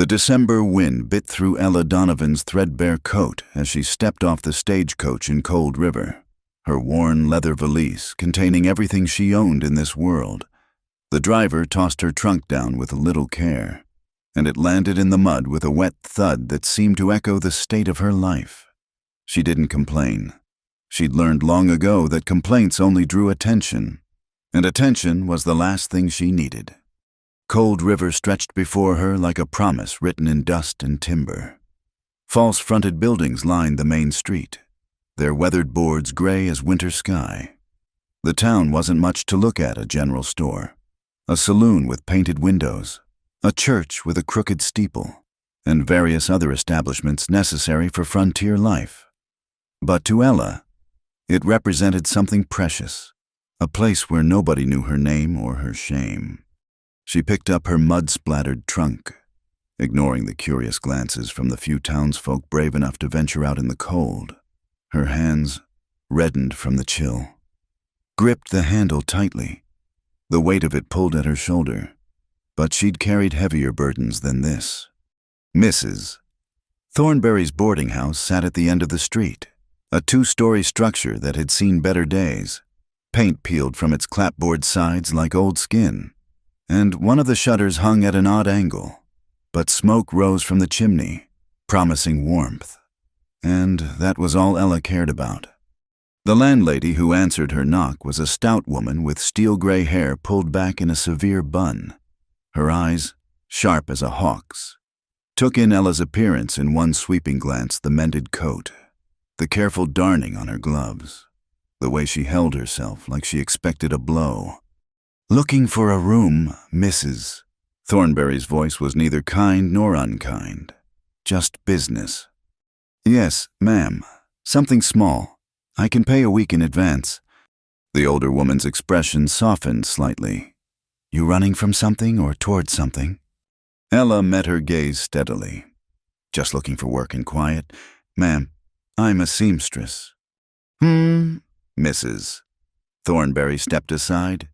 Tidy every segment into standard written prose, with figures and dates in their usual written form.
The December wind bit through Ella Donovan's threadbare coat as she stepped off the stagecoach in Cold River, her worn leather valise containing everything she owned in this world. The driver tossed her trunk down with little care, and it landed in the mud with a wet thud that seemed to echo the state of her life. She didn't complain. She'd learned long ago that complaints only drew attention, and attention was the last thing she needed. Cold River stretched before her like a promise written in dust and timber. False-fronted buildings lined the main street, their weathered boards gray as winter sky. The town wasn't much to look at: a general store, a saloon with painted windows, a church with a crooked steeple, and various other establishments necessary for frontier life. But to Ella, it represented something precious, a place where nobody knew her name or her shame. She picked up her mud-splattered trunk, ignoring the curious glances from the few townsfolk brave enough to venture out in the cold. Her hands, reddened from the chill, gripped the handle tightly. The weight of it pulled at her shoulder, but she'd carried heavier burdens than this. Mrs. Thornberry's boarding house sat at the end of the street, a 2-story structure that had seen better days. Paint peeled from its clapboard sides like old skin, and one of the shutters hung at an odd angle, but smoke rose from the chimney, promising warmth. And that was all Ella cared about. The landlady who answered her knock was a stout woman with steel-gray hair pulled back in a severe bun. Her eyes, sharp as a hawk's, took in Ella's appearance in one sweeping glance: the mended coat, the careful darning on her gloves, the way she held herself like she expected a blow. "Looking for a room, Mrs." Thornberry's voice was neither kind nor unkind, just business. "Yes, ma'am. Something small. I can pay a week in advance." The older woman's expression softened slightly. "You running from something or towards something?" Ella met her gaze steadily. "Just looking for work and quiet. Ma'am, I'm a seamstress." Mrs. Thornberry stepped aside.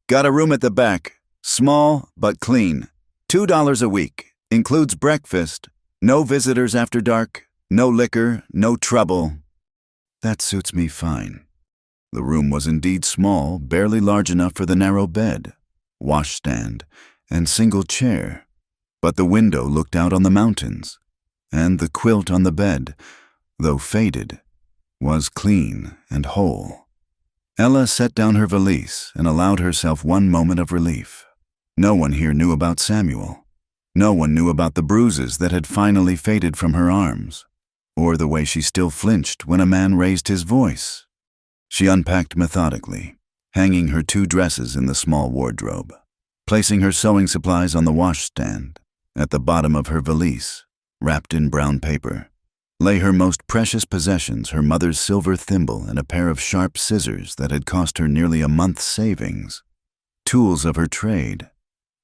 "Got a room at the back. Small but clean. $2 a week. Includes breakfast. No visitors after dark. No liquor. No trouble." "That suits me fine." The room was indeed small, barely large enough for the narrow bed, washstand, and single chair. But the window looked out on the mountains, and the quilt on the bed, though faded, was clean and whole. Ella set down her valise and allowed herself one moment of relief. No one here knew about Samuel. No one knew about the bruises that had finally faded from her arms, or the way she still flinched when a man raised his voice. She unpacked methodically, hanging her 2 dresses in the small wardrobe, placing her sewing supplies on the washstand. At the bottom of her valise, wrapped in brown paper, lay her most precious possessions: her mother's silver thimble and a pair of sharp scissors that had cost her nearly a month's savings. Tools of her trade,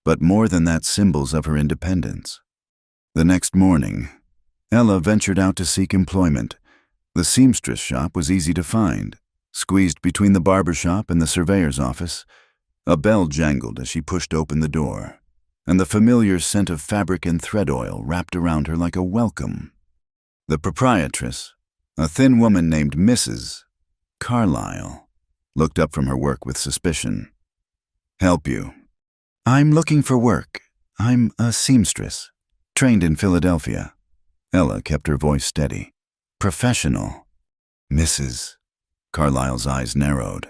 but more than that, symbols of her independence. The next morning, Ella ventured out to seek employment. The seamstress shop was easy to find, squeezed between the barber shop and the surveyor's office. A bell jangled as she pushed open the door, and the familiar scent of fabric and thread oil wrapped around her like a welcome. The proprietress, a thin woman named Mrs. Carlyle, looked up from her work with suspicion. "Help you?" "I'm looking for work. I'm a seamstress, trained in Philadelphia." Ella kept her voice steady. "Professional." "Mrs." Carlyle's eyes narrowed.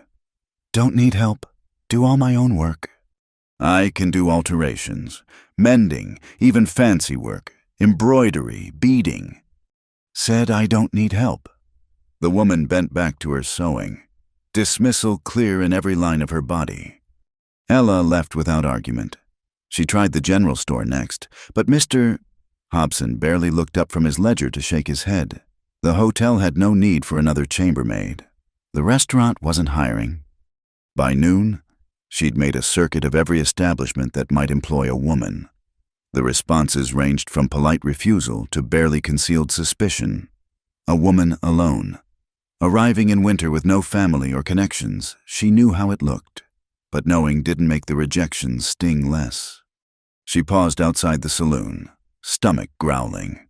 "Don't need help. Do all my own work." "I can do alterations, mending, even fancy work, embroidery, beading." "Said I don't need help." The woman bent back to her sewing, dismissal clear in every line of her body. Ella left without argument. She tried the general store next, but Mr. Hobson barely looked up from his ledger to shake his head. The hotel had no need for another chambermaid. The restaurant wasn't hiring. By noon, she'd made a circuit of every establishment that might employ a woman. The responses ranged from polite refusal to barely concealed suspicion. A woman alone. Arriving in winter with no family or connections, she knew how it looked, but knowing didn't make the rejection sting less. She paused outside the saloon, stomach growling.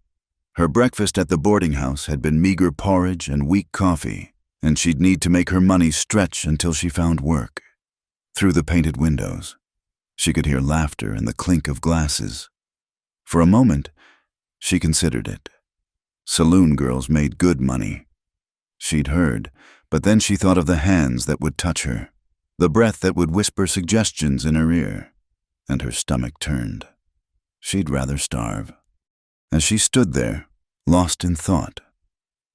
Her breakfast at the boarding house had been meager porridge and weak coffee, and she'd need to make her money stretch until she found work. Through the painted windows, she could hear laughter and the clink of glasses. For a moment, she considered it. Saloon girls made good money. She'd heard, but then she thought of the hands that would touch her, the breath that would whisper suggestions in her ear, and her stomach turned. She'd rather starve. As she stood there, lost in thought,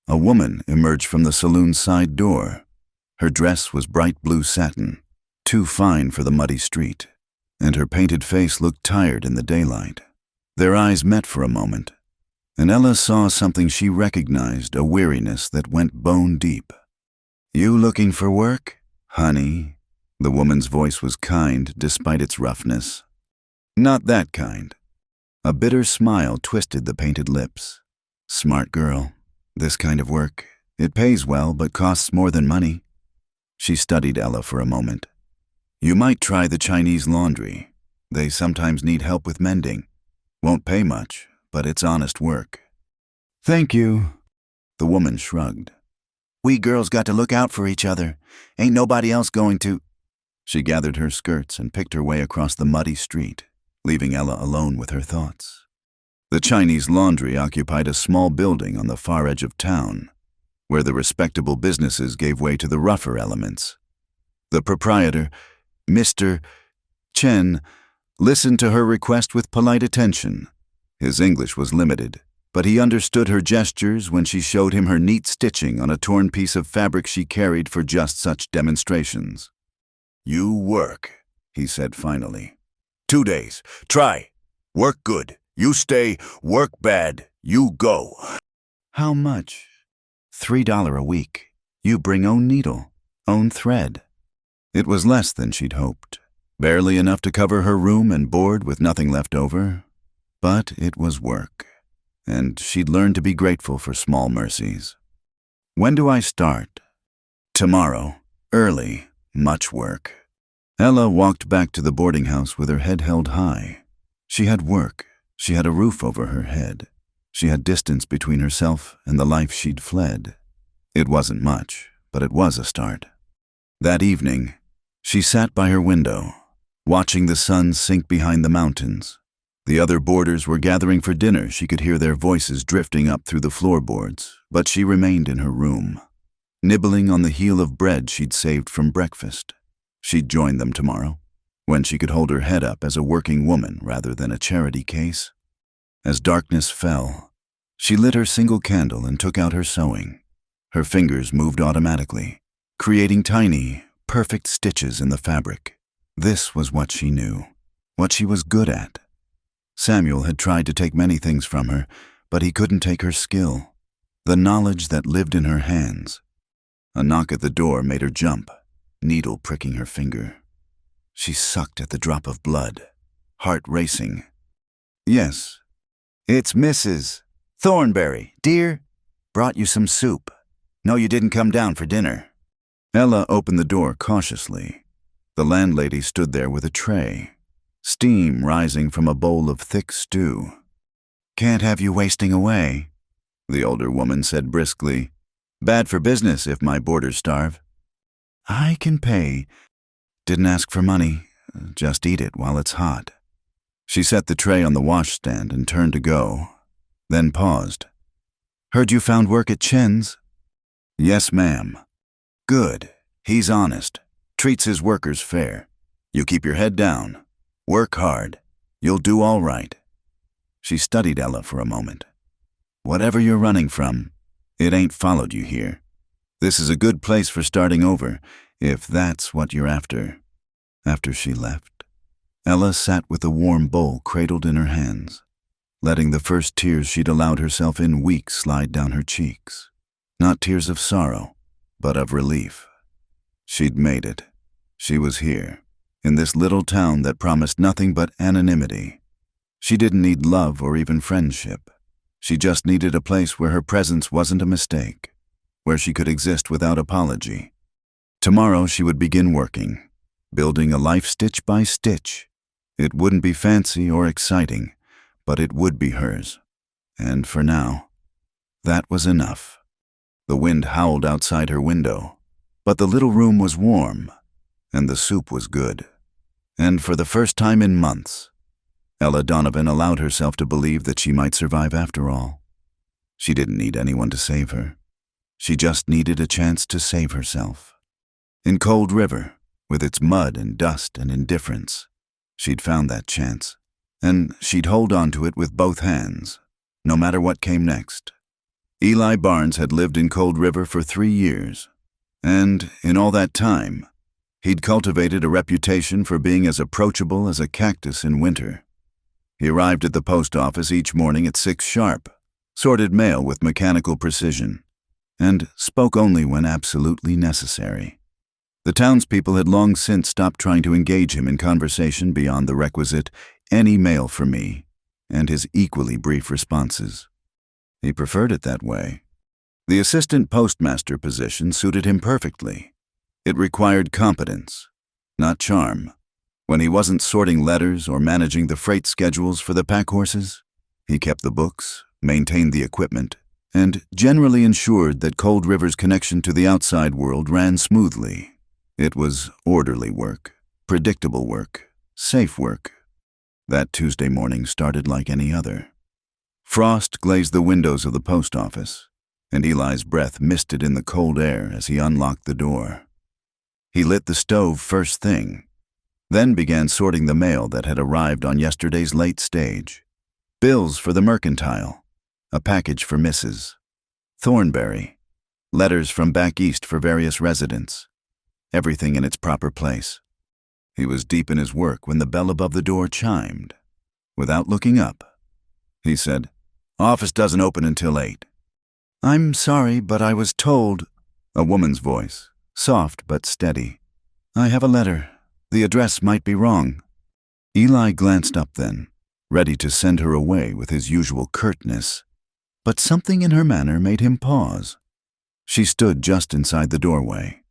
a woman emerged from the saloon's side door. Her dress was bright blue satin, too fine for the muddy street, and her painted face looked tired in the daylight. Their eyes met for a moment, and Ella saw something she recognized, a weariness that went bone deep. "You looking for work, honey?" The woman's voice was kind despite its roughness. Not that kind. A bitter smile twisted the painted lips. "Smart girl. This kind of work. It pays well, but costs more than money." She studied Ella for a moment. "You might try the Chinese laundry. They sometimes need help with mending. Won't pay much, but it's honest work." "Thank you." The woman shrugged. "We girls got to look out for each other. Ain't nobody else going to." She gathered her skirts and picked her way across the muddy street, leaving Ella alone with her thoughts. The Chinese laundry occupied a small building on the far edge of town, where the respectable businesses gave way to the rougher elements. The proprietor, Mr. Chen, listened to her request with polite attention. His English was limited, but he understood her gestures when she showed him her neat stitching on a torn piece of fabric she carried for just such demonstrations. "You work," he said finally. 2 days. Try. Work good. You stay. Work bad. You go." "How much?" $3 a week. You bring own needle, own thread." It was less than she'd hoped. Barely enough to cover her room and board with nothing left over. But it was work, and she'd learned to be grateful for small mercies. "When do I start?" "Tomorrow. Early. Much work." Ella walked back to the boarding house with her head held high. She had work. She had a roof over her head. She had distance between herself and the life she'd fled. It wasn't much, but it was a start. That evening, she sat by her window, watching the sun sink behind the mountains. The other boarders were gathering for dinner. She could hear their voices drifting up through the floorboards, but she remained in her room, nibbling on the heel of bread she'd saved from breakfast. She'd join them tomorrow, when she could hold her head up as a working woman rather than a charity case. As darkness fell, she lit her single candle and took out her sewing. Her fingers moved automatically, creating tiny, perfect stitches in the fabric. This was what she knew, what she was good at. Samuel had tried to take many things from her, but he couldn't take her skill, the knowledge that lived in her hands. A knock at the door made her jump, needle pricking her finger. She sucked at the drop of blood, heart racing. "Yes, it's Mrs. Thornberry, dear. Brought you some soup. No, you didn't come down for dinner." Ella opened the door cautiously. The landlady stood there with a tray, steam rising from a bowl of thick stew. "Can't have you wasting away," the older woman said briskly. "Bad for business if my boarders starve." "I can pay. Didn't ask for money. Just eat it while it's hot." She set the tray on the washstand and turned to go, then paused. "Heard you found work at Chen's?" "Yes, ma'am." "Good. He's honest. Treats his workers fair. You keep your head down. Work hard. You'll do all right." She studied Ella for a moment. "Whatever you're running from, it ain't followed you here. This is a good place for starting over, if that's what you're after." After she left, Ella sat with a warm bowl cradled in her hands, letting the first tears she'd allowed herself in weeks slide down her cheeks. Not tears of sorrow, but of relief. She'd made it. She was here, in this little town that promised nothing but anonymity. She didn't need love or even friendship. She just needed a place where her presence wasn't a mistake, where she could exist without apology. Tomorrow she would begin working, building a life stitch by stitch. It wouldn't be fancy or exciting, but it would be hers. And for now, that was enough. The wind howled outside her window, but the little room was warm, and the soup was good. And for the first time in months, Ella Donovan allowed herself to believe that she might survive after all. She didn't need anyone to save her. She just needed a chance to save herself. In Cold River, with its mud and dust and indifference, she'd found that chance, and she'd hold on to it with both hands, no matter what came next. Eli Barnes had lived in Cold River for 3 years, and in all that time, he'd cultivated a reputation for being as approachable as a cactus in winter. He arrived at the post office each morning at 6 sharp, sorted mail with mechanical precision, and spoke only when absolutely necessary. The townspeople had long since stopped trying to engage him in conversation beyond the requisite "any mail for me" and his equally brief responses. He preferred it that way. The assistant postmaster position suited him perfectly. It required competence, not charm. When he wasn't sorting letters or managing the freight schedules for the pack horses, he kept the books, maintained the equipment, and generally ensured that Cold River's connection to the outside world ran smoothly. It was orderly work, predictable work, safe work. That Tuesday morning started like any other. Frost glazed the windows of the post office, and Eli's breath misted in the cold air as he unlocked the door. He lit the stove first thing, then began sorting the mail that had arrived on yesterday's late stage. Bills for the mercantile, a package for Mrs. Thornberry, letters from back east for various residents, everything in its proper place. He was deep in his work when the bell above the door chimed. Without looking up, he said, "Office doesn't open until 8. "I'm sorry, but I was told," a woman's voice, soft but steady. "I have a letter. The address might be wrong." Eli glanced up then, ready to send her away with his usual curtness, but something in her manner made him pause. She stood just inside the doorway,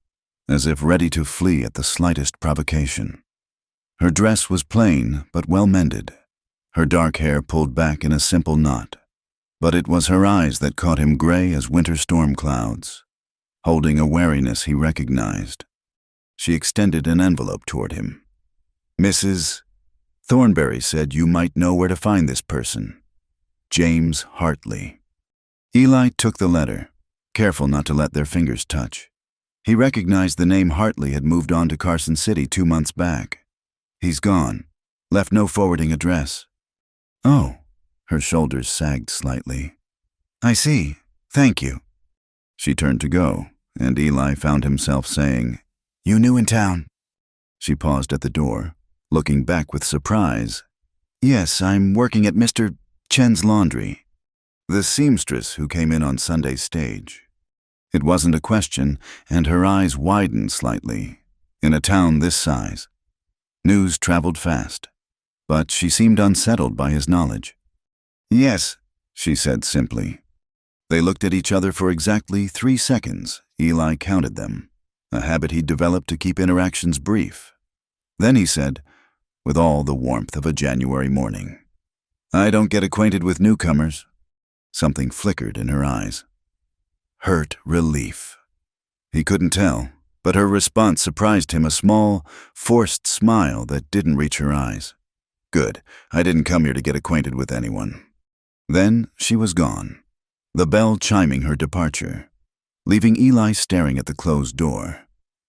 as if ready to flee at the slightest provocation. Her dress was plain but well-mended, her dark hair pulled back in a simple knot, but it was her eyes that caught him gray as winter storm clouds, holding a wariness he recognized. She extended an envelope toward him. "Mrs. Thornberry said you might know where to find this person. James Hartley." Eli took the letter, careful not to let their fingers touch. He recognized the name Hartley had moved on to Carson City 2 months back. "He's gone. Left no forwarding address." "Oh," her shoulders sagged slightly. "I see. Thank you." She turned to go, and Eli found himself saying, "You new in town?" She paused at the door, looking back with surprise. "Yes, I'm working at Mr. Chen's laundry." The seamstress who came in on Sunday's stage. It wasn't a question, and her eyes widened slightly. In a town this size, news traveled fast, but she seemed unsettled by his knowledge. "Yes," she said simply. They looked at each other for exactly 3 seconds. Eli counted them, a habit he'd developed to keep interactions brief. Then he said, with all the warmth of a January morning, "I don't get acquainted with newcomers." Something flickered in her eyes. Hurt relief. He couldn't tell, but her response surprised him, a small, forced smile that didn't reach her eyes. "Good. I didn't come here to get acquainted with anyone." Then she was gone, the bell chiming her departure, leaving Eli staring at the closed door.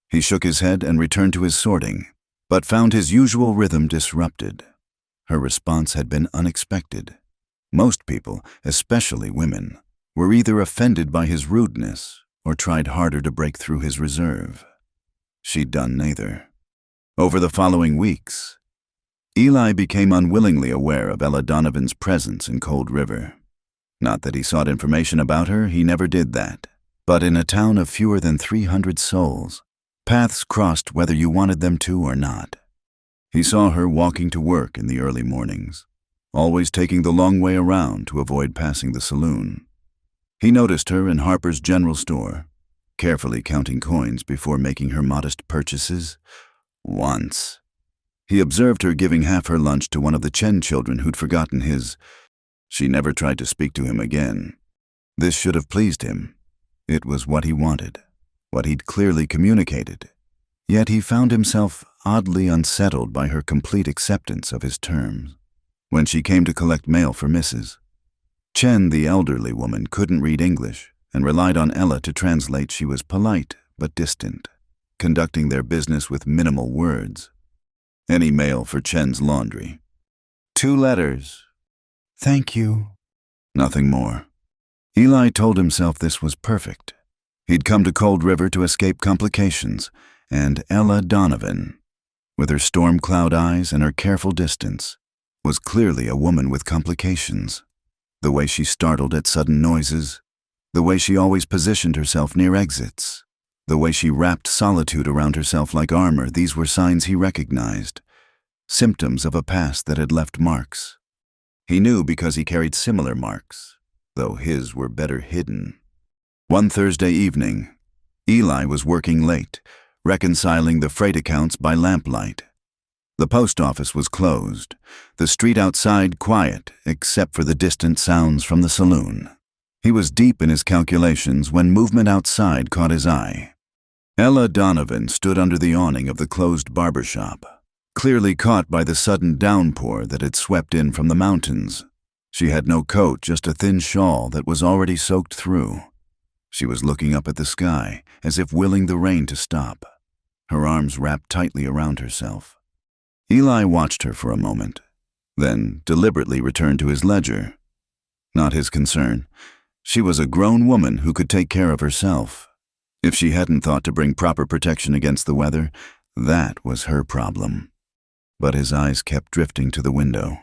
He shook his head and returned to his sorting, but found his usual rhythm disrupted. Her response had been unexpected. Most people, especially women, were either offended by his rudeness or tried harder to break through his reserve. She'd done neither. Over the following weeks, Eli became unwillingly aware of Ella Donovan's presence in Cold River. Not that he sought information about her, he never did that. But in a town of fewer than 300 souls, paths crossed whether you wanted them to or not. He saw her walking to work in the early mornings, always taking the long way around to avoid passing the saloon. He noticed her in Harper's General Store, carefully counting coins before making her modest purchases. Once. He observed her giving half her lunch to one of the Chen children who'd forgotten his. She never tried to speak to him again. This should have pleased him. It was what he wanted, what he'd clearly communicated. Yet he found himself oddly unsettled by her complete acceptance of his terms. When she came to collect mail for Mrs. Chen, the elderly woman, couldn't read English and relied on Ella to translate. She was polite but distant, conducting their business with minimal words. Any mail for Chen's laundry. 2 letters. Thank you. Nothing more. Eli told himself this was perfect. He'd come to Cold River to escape complications, and Ella Donovan, with her storm cloud eyes and her careful distance, was clearly a woman with complications. The way she startled at sudden noises, the way she always positioned herself near exits, the way she wrapped solitude around herself like armor, these were signs he recognized, symptoms of a past that had left marks. He knew because he carried similar marks, though his were better hidden. One Thursday evening, Eli was working late, reconciling the freight accounts by lamplight. The post office was closed, the street outside quiet except for the distant sounds from the saloon. He was deep in his calculations when movement outside caught his eye. Ella Donovan stood under the awning of the closed barber shop, clearly caught by the sudden downpour that had swept in from the mountains. She had no coat, just a thin shawl that was already soaked through. She was looking up at the sky, as if willing the rain to stop, her arms wrapped tightly around herself. Eli watched her for a moment, then deliberately returned to his ledger. Not his concern. She was a grown woman who could take care of herself. If she hadn't thought to bring proper protection against the weather, that was her problem. But his eyes kept drifting to the window.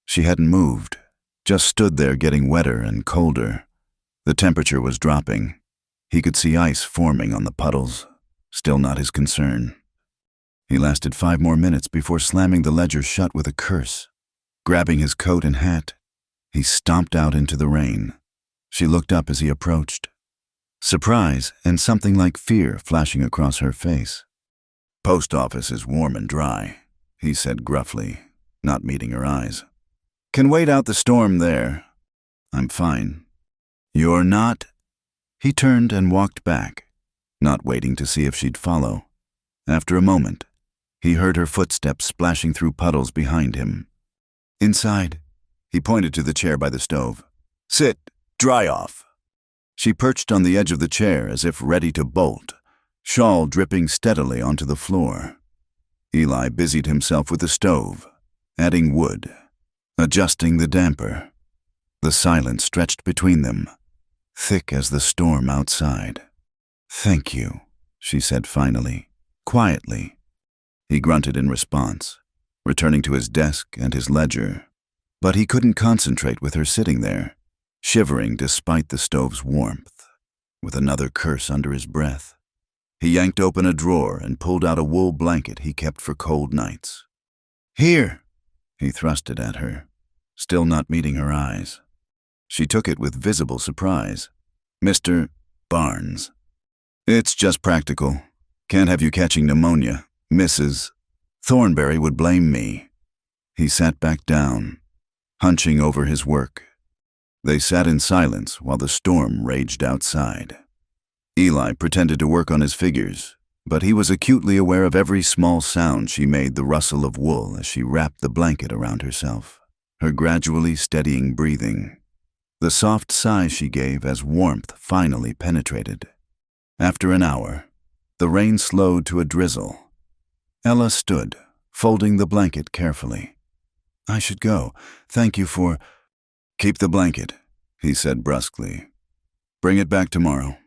She hadn't moved, just stood there getting wetter and colder. The temperature was dropping. He could see ice forming on the puddles. Still not his concern. He lasted 5 more minutes before slamming the ledger shut with a curse. Grabbing his coat and hat, he stomped out into the rain. She looked up as he approached, surprise and something like fear flashing across her face. "Post office is warm and dry," he said gruffly, not meeting her eyes. "Can wait out the storm there." "I'm fine." "You're not?" He turned and walked back, not waiting to see if she'd follow. After a moment, he heard her footsteps splashing through puddles behind him. "Inside." He pointed to the chair by the stove. "Sit, dry off." She perched on the edge of the chair as if ready to bolt, shawl dripping steadily onto the floor. Eli busied himself with the stove, adding wood, adjusting the damper. The silence stretched between them, thick as the storm outside. "Thank you," she said finally, quietly. He grunted in response, returning to his desk and his ledger. But he couldn't concentrate with her sitting there, shivering despite the stove's warmth, with another curse under his breath. He yanked open a drawer and pulled out a wool blanket he kept for cold nights. "Here," he thrust it at her, still not meeting her eyes. She took it with visible surprise. "Mr. Barnes." "It's just practical. Can't have you catching pneumonia. Mrs. Thornberry would blame me." He sat back down, hunching over his work. They sat in silence while the storm raged outside. Eli pretended to work on his figures, but he was acutely aware of every small sound she made, the rustle of wool as she wrapped the blanket around herself, her gradually steadying breathing, the soft sigh she gave as warmth finally penetrated. After an hour, the rain slowed to a drizzle. Ella stood, folding the blanket carefully. "I should go. Thank you for—" "Keep the blanket," he said brusquely. "Bring it back tomorrow."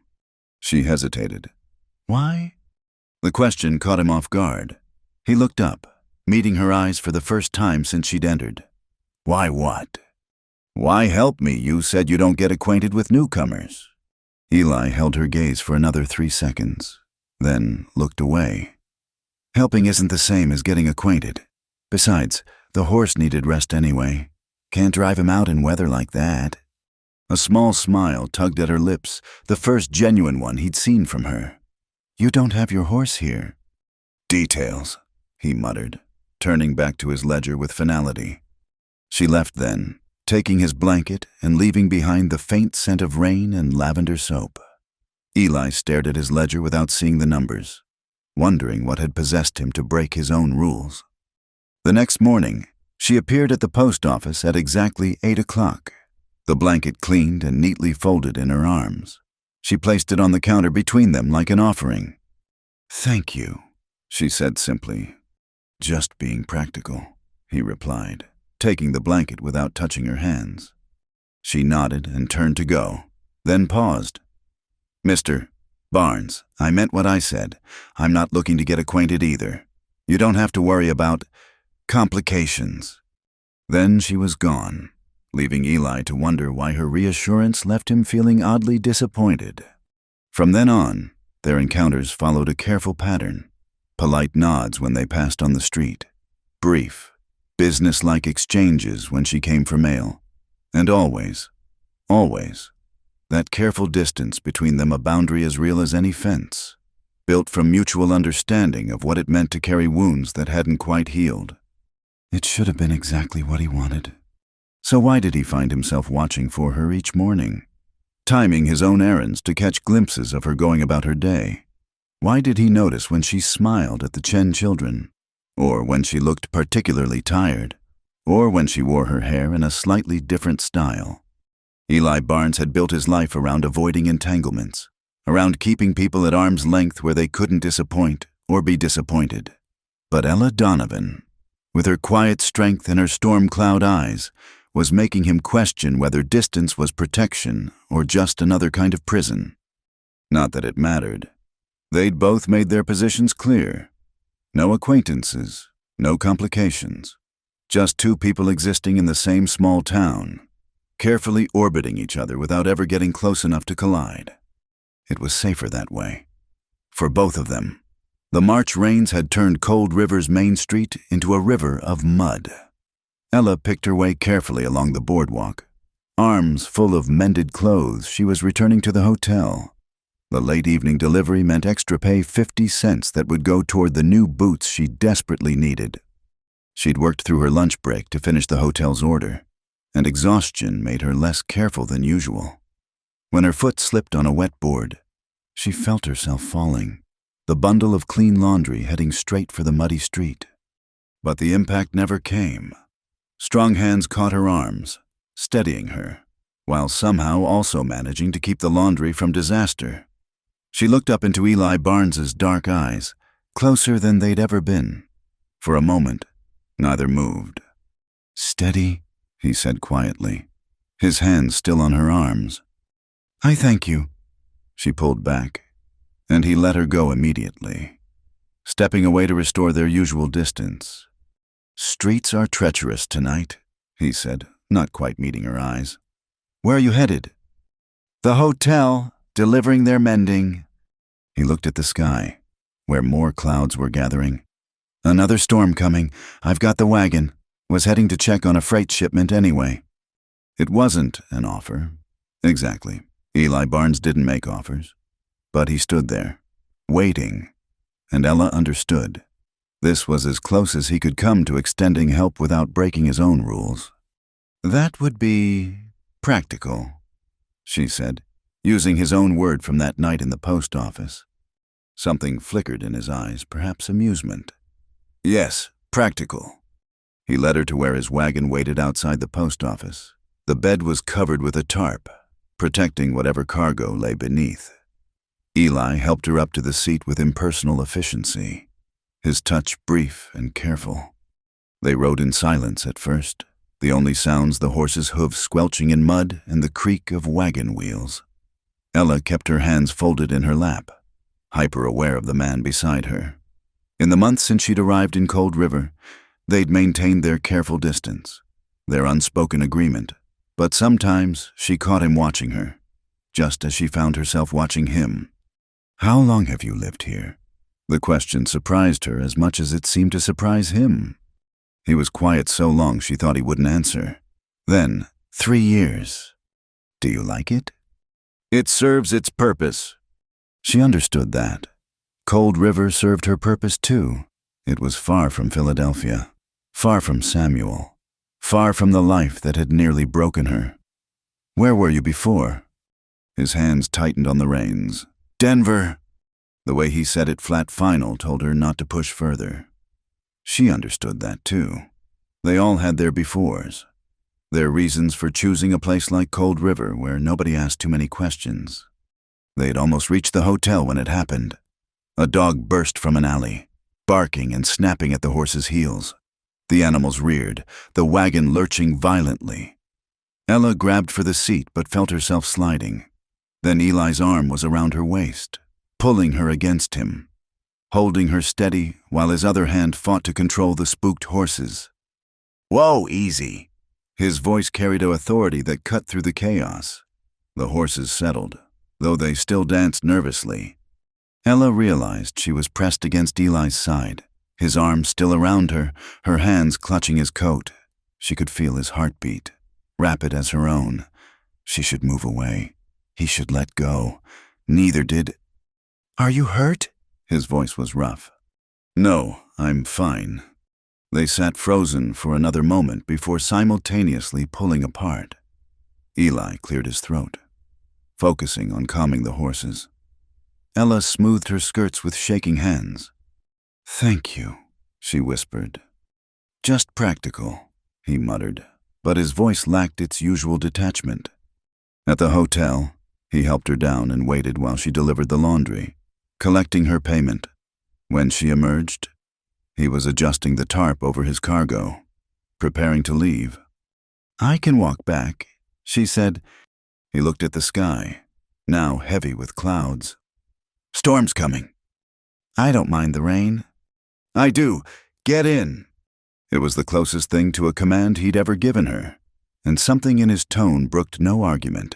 She hesitated. "Why?" The question caught him off guard. He looked up, meeting her eyes for the first time since she'd entered. "Why what?" "Why help me? You said you don't get acquainted with newcomers." Eli held her gaze for another 3 seconds, then looked away. "Helping isn't the same as getting acquainted. Besides, the horse needed rest anyway. Can't drive him out in weather like that." A small smile tugged at her lips, the first genuine one he'd seen from her. "You don't have your horse here." "Details," he muttered, turning back to his ledger with finality. She left then, taking his blanket and leaving behind the faint scent of rain and lavender soap. Eli stared at his ledger without seeing the numbers, wondering what had possessed him to break his own rules. The next morning, she appeared at the post office at exactly 8 o'clock, the blanket cleaned and neatly folded in her arms. She placed it on the counter between them like an offering. "Thank you," she said simply. "Just being practical," he replied, taking the blanket without touching her hands. She nodded and turned to go, then paused. "Mr. Barnes, I meant what I said. I'm not looking to get acquainted either. You don't have to worry about complications." Then she was gone, leaving Eli to wonder why her reassurance left him feeling oddly disappointed. From then on, their encounters followed a careful pattern. Polite nods when they passed on the street, brief, business-like exchanges when she came for mail, and always, that careful distance between them, a boundary as real as any fence, built from mutual understanding of what it meant to carry wounds that hadn't quite healed. It should have been exactly what he wanted. So why did he find himself watching for her each morning, timing his own errands to catch glimpses of her going about her day? Why did he notice when she smiled at the Chen children, or when she looked particularly tired, or when she wore her hair in a slightly different style? Eli Barnes had built his life around avoiding entanglements, around keeping people at arm's length where they couldn't disappoint or be disappointed. But Ella Donovan, with her quiet strength and her storm cloud eyes, was making him question whether distance was protection or just another kind of prison. Not that it mattered. They'd both made their positions clear. No acquaintances, no complications. Just two people existing in the same small town, carefully orbiting each other without ever getting close enough to collide. It was safer that way. For both of them. The March rains had turned Cold River's main street into a river of mud. Ella picked her way carefully along the boardwalk. Arms full of mended clothes, she was returning to the hotel. The late evening delivery meant extra pay 50 cents that would go toward the new boots she desperately needed. She'd worked through her lunch break to finish the hotel's order, and exhaustion made her less careful than usual. When her foot slipped on a wet board, she felt herself falling, the bundle of clean laundry heading straight for the muddy street. But the impact never came. Strong hands caught her arms, steadying her, while somehow also managing to keep the laundry from disaster. She looked up into Eli Barnes's dark eyes, closer than they'd ever been. For a moment, neither moved. "Steady," he said quietly, his hands still on her arms. "I thank you." She pulled back, and he let her go immediately, stepping away to restore their usual distance. "Streets are treacherous tonight," he said, not quite meeting her eyes. "Where are you headed?" "The hotel, delivering their mending." He looked at the sky, where more clouds were gathering. "Another storm coming. I've got the wagon. Was heading to check on a freight shipment anyway." It wasn't an offer. Exactly. Eli Barnes didn't make offers. But he stood there, waiting, and Ella understood. This was as close as he could come to extending help without breaking his own rules. "That would be practical," she said, using his own word from that night in the post office. Something flickered in his eyes, perhaps amusement. "Yes, practical." He led her to where his wagon waited outside the post office. The bed was covered with a tarp, protecting whatever cargo lay beneath. Eli helped her up to the seat with impersonal efficiency, his touch brief and careful. They rode in silence at first, the only sounds the horses' hooves squelching in mud and the creak of wagon wheels. Ella kept her hands folded in her lap, hyper-aware of the man beside her. In the months since she'd arrived in Cold River, they'd maintained their careful distance, their unspoken agreement, but sometimes she caught him watching her, just as she found herself watching him. "How long have you lived here?" The question surprised her as much as it seemed to surprise him. He was quiet so long she thought he wouldn't answer. Then, 3 years. "Do you like it?" "It serves its purpose." She understood that. Cold River served her purpose too. It was far from Philadelphia. Far from Samuel. Far from the life that had nearly broken her. Where were you before? His hands tightened on the reins. Denver. The way he said it flat final told her not to push further. She understood that too. They all had their befores. Their reasons for choosing a place like Cold River where nobody asked too many questions. They'd almost reached the hotel when it happened. A dog burst from an alley, barking and snapping at the horse's heels. The animals reared, the wagon lurching violently. Ella grabbed for the seat but felt herself sliding. Then Eli's arm was around her waist, pulling her against him, holding her steady while his other hand fought to control the spooked horses. "Whoa, easy." His voice carried an authority that cut through the chaos. The horses settled, though they still danced nervously. Ella realized she was pressed against Eli's side, his arms still around her, her hands clutching his coat. She could feel his heartbeat, rapid as her own. She should move away. He should let go. Neither did. "Are you hurt?" His voice was rough. "No, I'm fine." They sat frozen for another moment before simultaneously pulling apart. Eli cleared his throat, focusing on calming the horses. Ella smoothed her skirts with shaking hands. "Thank you," she whispered. "Just practical," he muttered, but his voice lacked its usual detachment. At the hotel, he helped her down and waited while she delivered the laundry, collecting her payment. When she emerged, he was adjusting the tarp over his cargo, preparing to leave. "I can walk back," she said. He looked at the sky, now heavy with clouds. "Storm's coming." "I don't mind the rain." "I do. Get in." It was the closest thing to a command he'd ever given her, and something in his tone brooked no argument.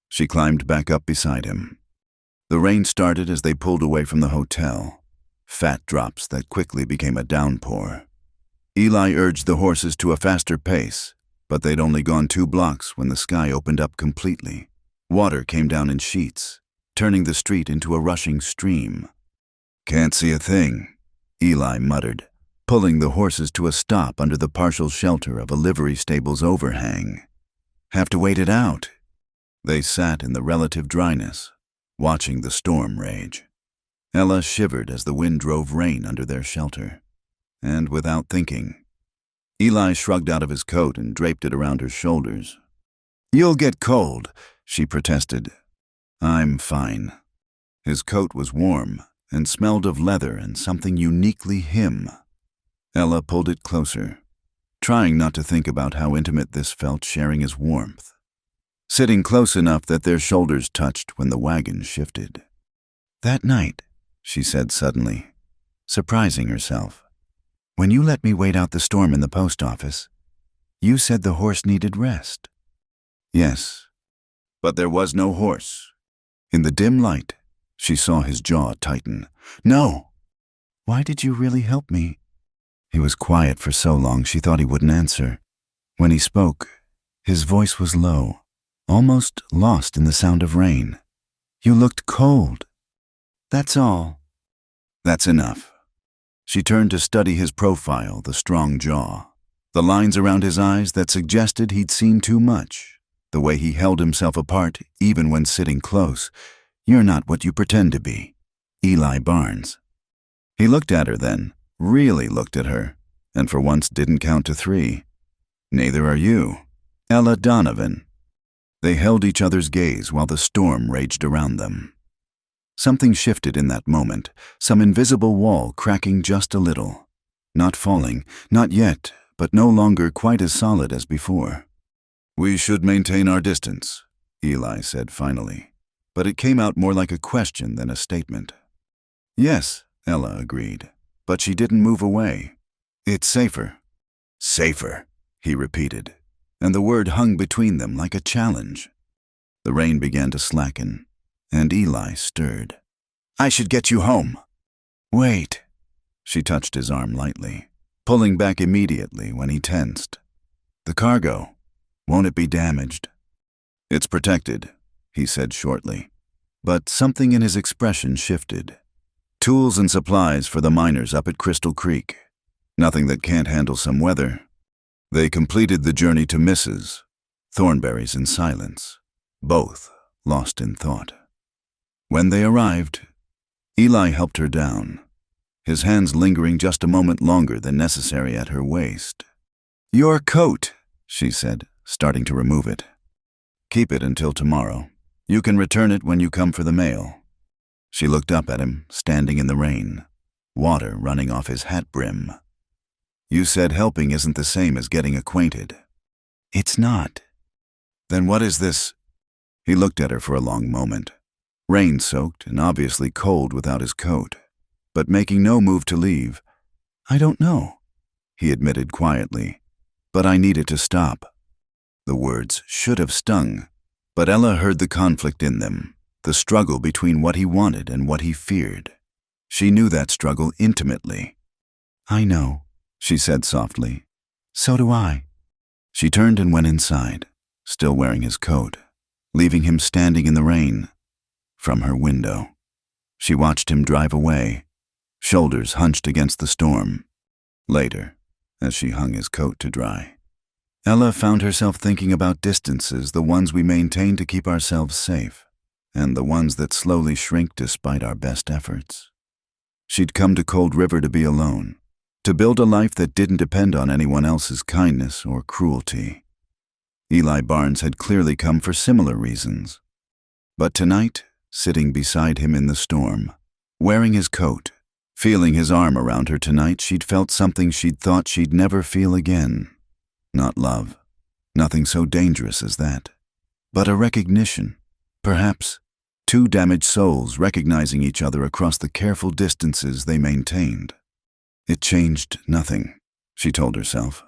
She climbed back up beside him. The rain started as they pulled away from the hotel, fat drops that quickly became a downpour. Eli urged the horses to a faster pace, but they'd only gone 2 blocks when the sky opened up completely. Water came down in sheets, turning the street into a rushing stream. "Can't see a thing," Eli muttered, pulling the horses to a stop under the partial shelter of a livery stable's overhang. "Have to wait it out." They sat in the relative dryness, watching the storm rage. Ella shivered as the wind drove rain under their shelter. And without thinking, Eli shrugged out of his coat and draped it around her shoulders. "You'll get cold," she protested. "I'm fine." His coat was warm and smelled of leather and something uniquely him. Ella pulled it closer, trying not to think about how intimate this felt sharing his warmth, sitting close enough that their shoulders touched when the wagon shifted. "That night," she said suddenly, surprising herself, "when you let me wait out the storm in the post office, you said the horse needed rest." "Yes, but there was no horse." In the dim light, she saw his jaw tighten. "No." "Why did you really help me?" He was quiet for so long she thought he wouldn't answer. When he spoke, his voice was low, almost lost in the sound of rain. "You looked cold. That's all." "That's enough." She turned to study his profile, the strong jaw, the lines around his eyes that suggested he'd seen too much, the way he held himself apart even when sitting close. "You're not what you pretend to be. Eli Barnes." He looked at her then, really looked at her, and for once didn't count to 3. "Neither are you. Ella Donovan." They held each other's gaze while the storm raged around them. Something shifted in that moment, some invisible wall cracking just a little. Not falling, not yet, but no longer quite as solid as before. "We should maintain our distance," Eli said finally, but it came out more like a question than a statement. "Yes," Ella agreed, but she didn't move away. "It's safer." "Safer," he repeated, and the word hung between them like a challenge. The rain began to slacken, and Eli stirred. "I should get you home." "Wait." She touched his arm lightly, pulling back immediately when he tensed. "The cargo, won't it be damaged?" "It's protected," he said shortly, but something in his expression shifted. "Tools and supplies for the miners up at Crystal Creek. Nothing that can't handle some weather. They completed the journey to Mrs. Thornberry's in silence, both lost in thought. When they arrived, Eli helped her down, his hands lingering just a moment longer than necessary at her waist. "Your coat," she said, starting to remove it. "Keep it until tomorrow. You can return it when you come for the mail." She looked up at him, standing in the rain, water running off his hat brim. "You said helping isn't the same as getting acquainted." "It's not." "Then what is this?" He looked at her for a long moment, rain-soaked and obviously cold without his coat, but making no move to leave. "I don't know," he admitted quietly, "but I needed to stop." The words should have stung, but Ella heard the conflict in them, the struggle between what he wanted and what he feared. She knew that struggle intimately. "I know," she said softly. "So do I." She turned and went inside, still wearing his coat, leaving him standing in the rain. From her window, she watched him drive away, shoulders hunched against the storm. Later, as she hung his coat to dry, Ella found herself thinking about distances, the ones we maintain to keep ourselves safe, and the ones that slowly shrink despite our best efforts. She'd come to Cold River to be alone, to build a life that didn't depend on anyone else's kindness or cruelty. Eli Barnes had clearly come for similar reasons. But tonight, sitting beside him in the storm, wearing his coat, feeling his arm around her tonight, she'd felt something she'd thought she'd never feel again. Not love, nothing so dangerous as that, but a recognition, perhaps two damaged souls recognizing each other across the careful distances they maintained. It changed nothing, she told herself.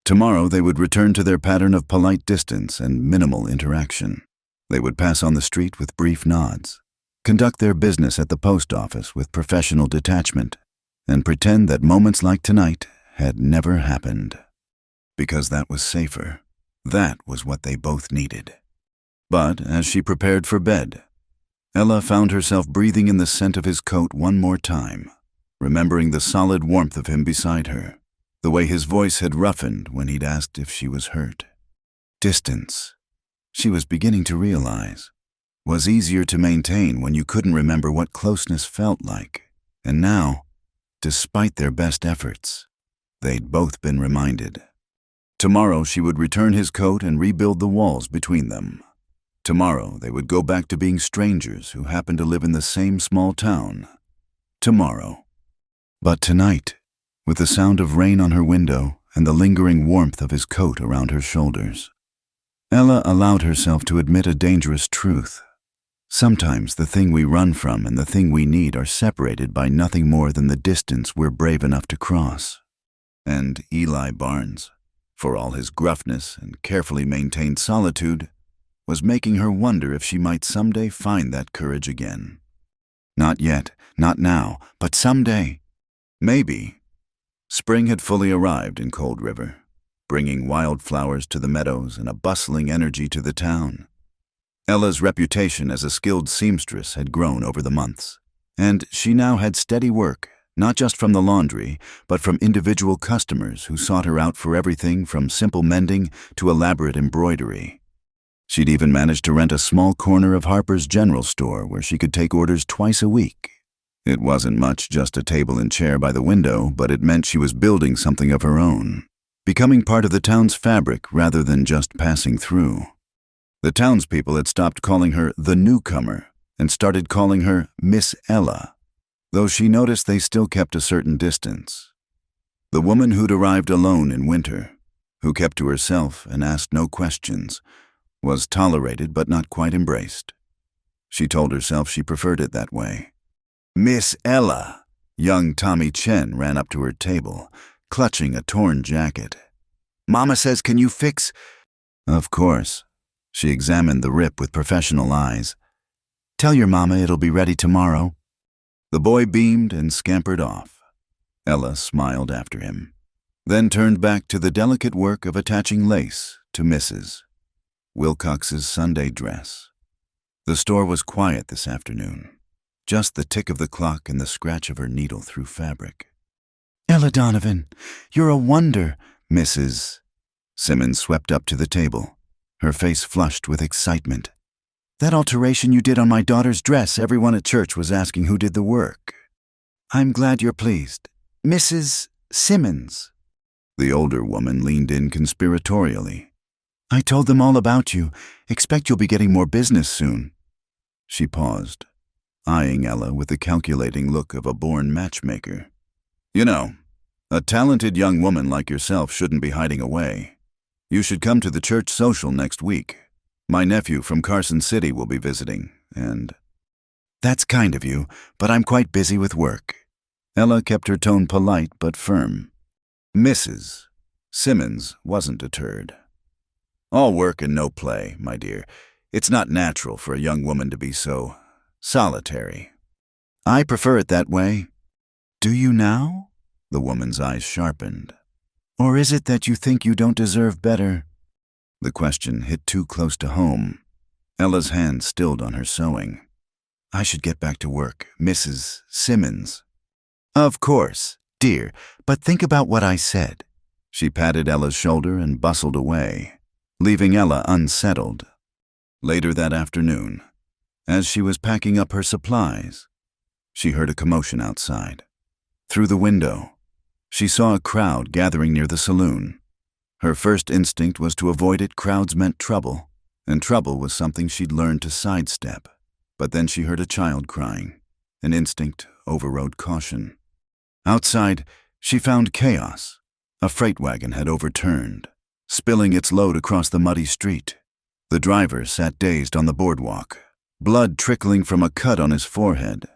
Tomorrow they would return to their pattern of polite distance and minimal interaction. They would pass on the street with brief nods, conduct their business at the post office with professional detachment, and pretend that moments like tonight had never happened. Because that was safer. That was what they both needed. But as she prepared for bed, Ella found herself breathing in the scent of his coat one more time, remembering the solid warmth of him beside her, the way his voice had roughened when he'd asked if she was hurt. Distance, she was beginning to realize, was easier to maintain when you couldn't remember what closeness felt like. And now, despite their best efforts, they'd both been reminded. Tomorrow she would return his coat and rebuild the walls between them. Tomorrow they would go back to being strangers who happened to live in the same small town. Tomorrow. But tonight, with the sound of rain on her window and the lingering warmth of his coat around her shoulders, Ella allowed herself to admit a dangerous truth. Sometimes the thing we run from and the thing we need are separated by nothing more than the distance we're brave enough to cross. And Eli Barnes, for all his gruffness and carefully maintained solitude, was making her wonder if she might someday find that courage again. Not yet, not now, but someday. Maybe. Spring had fully arrived in Cold River, bringing wildflowers to the meadows and a bustling energy to the town. Ella's reputation as a skilled seamstress had grown over the months, and she now had steady work, not just from the laundry, but from individual customers who sought her out for everything from simple mending to elaborate embroidery. She'd even managed to rent a small corner of Harper's General Store where she could take orders twice a week. It wasn't much, just a table and chair by the window, but it meant she was building something of her own, becoming part of the town's fabric rather than just passing through. The townspeople had stopped calling her the newcomer and started calling her Miss Ella, though she noticed they still kept a certain distance. The woman who'd arrived alone in winter, who kept to herself and asked no questions, was tolerated but not quite embraced. She told herself she preferred it that way. "Miss Ella!" Young Tommy Chen ran up to her table, clutching a torn jacket. "Mama says, can you fix—" Of course. She examined the rip with professional eyes. "Tell your mama it'll be ready tomorrow." The boy beamed and scampered off. Ella smiled after him, then turned back to the delicate work of attaching lace to Mrs. Wilcox's Sunday dress. The store was quiet this afternoon, just the tick of the clock and the scratch of her needle through fabric. Ella Donovan, you're a wonder, Mrs. Simmons swept up to the table, her face flushed with excitement. That alteration you did on my daughter's dress, everyone at church was asking who did the work. I'm glad you're pleased. Mrs. Simmons. The older woman leaned in conspiratorially. I told them all about you. Expect you'll be getting more business soon. She paused, eyeing Ella with the calculating look of a born matchmaker. You know, a talented young woman like yourself shouldn't be hiding away. You should come to the church social next week. My nephew from Carson City will be visiting, and... That's kind of you, but I'm quite busy with work. Ella kept her tone polite but firm. Mrs. Simmons wasn't deterred. All work and no play, my dear. It's not natural for a young woman to be so solitary. I prefer it that way. Do you now? The woman's eyes sharpened. Or is it that you think you don't deserve better? The question hit too close to home. Ella's hand stilled on her sewing. I should get back to work, Mrs. Simmons. Of course, dear, but think about what I said. She patted Ella's shoulder and bustled away, leaving Ella unsettled. Later that afternoon, as she was packing up her supplies, she heard a commotion outside. Through the window, she saw a crowd gathering near the saloon. Her first instinct was to avoid it. Crowds meant trouble, and trouble was something she'd learned to sidestep. But then she heard a child crying. An instinct overrode caution. Outside, she found chaos. A freight wagon had overturned, spilling its load across the muddy street. The driver sat dazed on the boardwalk, blood trickling from a cut on his forehead.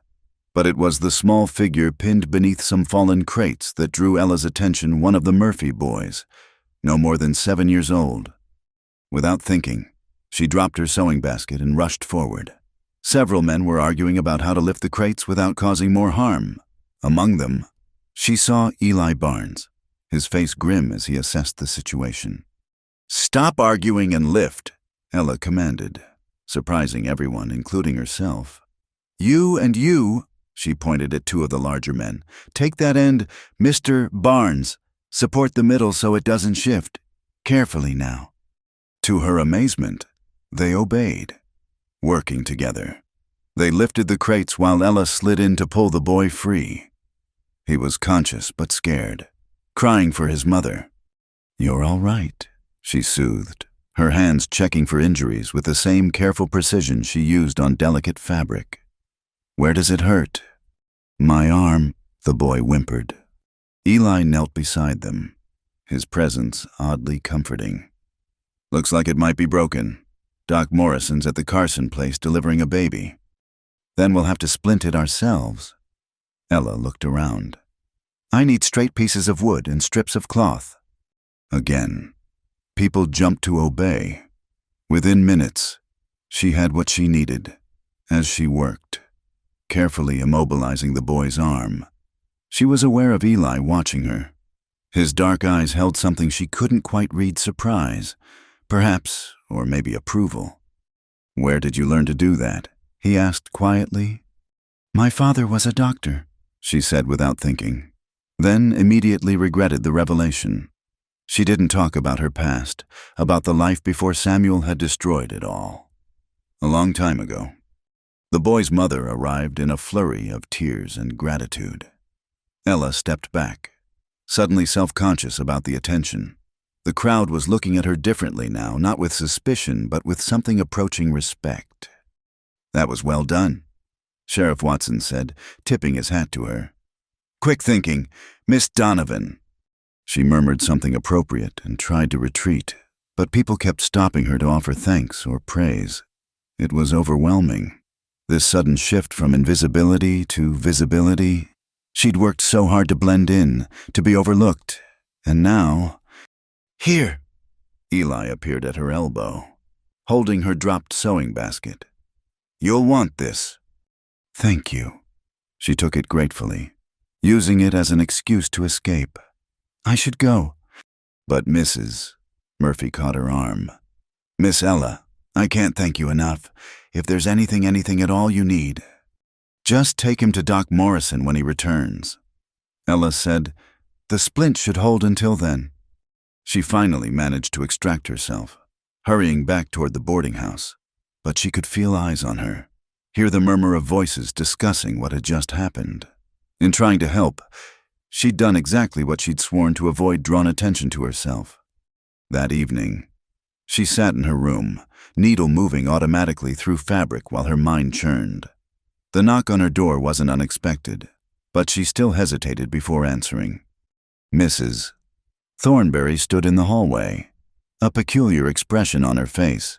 But it was the small figure pinned beneath some fallen crates that drew Ella's attention. One of the Murphy boys, no more than 7 years old. Without thinking, she dropped her sewing basket and rushed forward. Several men were arguing about how to lift the crates without causing more harm. Among them, she saw Eli Barnes, his face grim as he assessed the situation. Stop arguing and lift, Ella commanded, surprising everyone, including herself. You and you, she pointed at 2 of the larger men. Take that end, Mr. Barnes. Support the middle so it doesn't shift. Carefully now. To her amazement, they obeyed. Working together, they lifted the crates while Ella slid in to pull the boy free. He was conscious but scared, crying for his mother. You're all right, she soothed, her hands checking for injuries with the same careful precision she used on delicate fabric. Where does it hurt? My arm, the boy whimpered. Eli knelt beside them, his presence oddly comforting. Looks like it might be broken. Doc Morrison's at the Carson place delivering a baby. Then we'll have to splint it ourselves. Ella looked around. I need straight pieces of wood and strips of cloth. Again, people jumped to obey. Within minutes, she had what she needed. As she worked, carefully immobilizing the boy's arm, she was aware of Eli watching her. His dark eyes held something she couldn't quite read: surprise, perhaps, or maybe approval. Where did you learn to do that? He asked quietly. My father was a doctor, she said without thinking, then immediately regretted the revelation. She didn't talk about her past, about the life before Samuel had destroyed it all. A long time ago. The boy's mother arrived in a flurry of tears and gratitude. Ella stepped back, suddenly self-conscious about the attention. The crowd was looking at her differently now, not with suspicion, but with something approaching respect. That was well done, Sheriff Watson said, tipping his hat to her. Quick thinking, Miss Donovan. She murmured something appropriate and tried to retreat, but people kept stopping her to offer thanks or praise. It was overwhelming. This sudden shift from invisibility to visibility. She'd worked so hard to blend in, to be overlooked, and now... Here! Eli appeared at her elbow, holding her dropped sewing basket. You'll want this. Thank you. She took it gratefully, using it as an excuse to escape. I should go. But Mrs. Murphy caught her arm. Miss Ella, I can't thank you enough. If there's anything at all you need, just take him to Doc Morrison when he returns. Ella said, The splint should hold until then. She finally managed to extract herself, hurrying back toward the boarding house. But she could feel eyes on her, hear the murmur of voices discussing what had just happened. In trying to help, she'd done exactly what she'd sworn to avoid drawn attention to herself. That evening, she sat in her room, needle moving automatically through fabric while her mind churned. The knock on her door wasn't unexpected, but she still hesitated before answering. Mrs. Thornberry stood in the hallway, a peculiar expression on her face.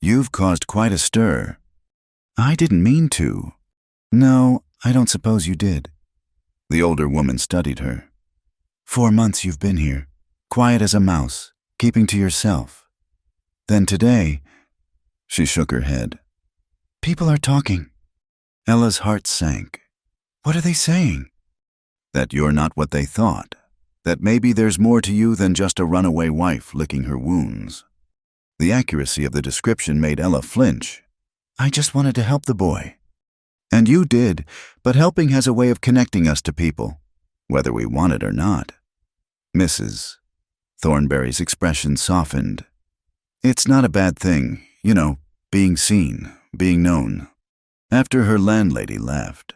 "You've caused quite a stir." "I didn't mean to." "No, I don't suppose you did." The older woman studied her. "4 months you've been here, quiet as a mouse, keeping to yourself. Then today," she shook her head, "people are talking." Ella's heart sank. "What are they saying?" "That you're not what they thought. That maybe there's more to you than just a runaway wife licking her wounds." The accuracy of the description made Ella flinch. "I just wanted to help the boy." "And you did, but helping has a way of connecting us to people, whether we want it or not." Mrs. Thornberry's expression softened. "It's not a bad thing, being seen, being known." After her landlady left,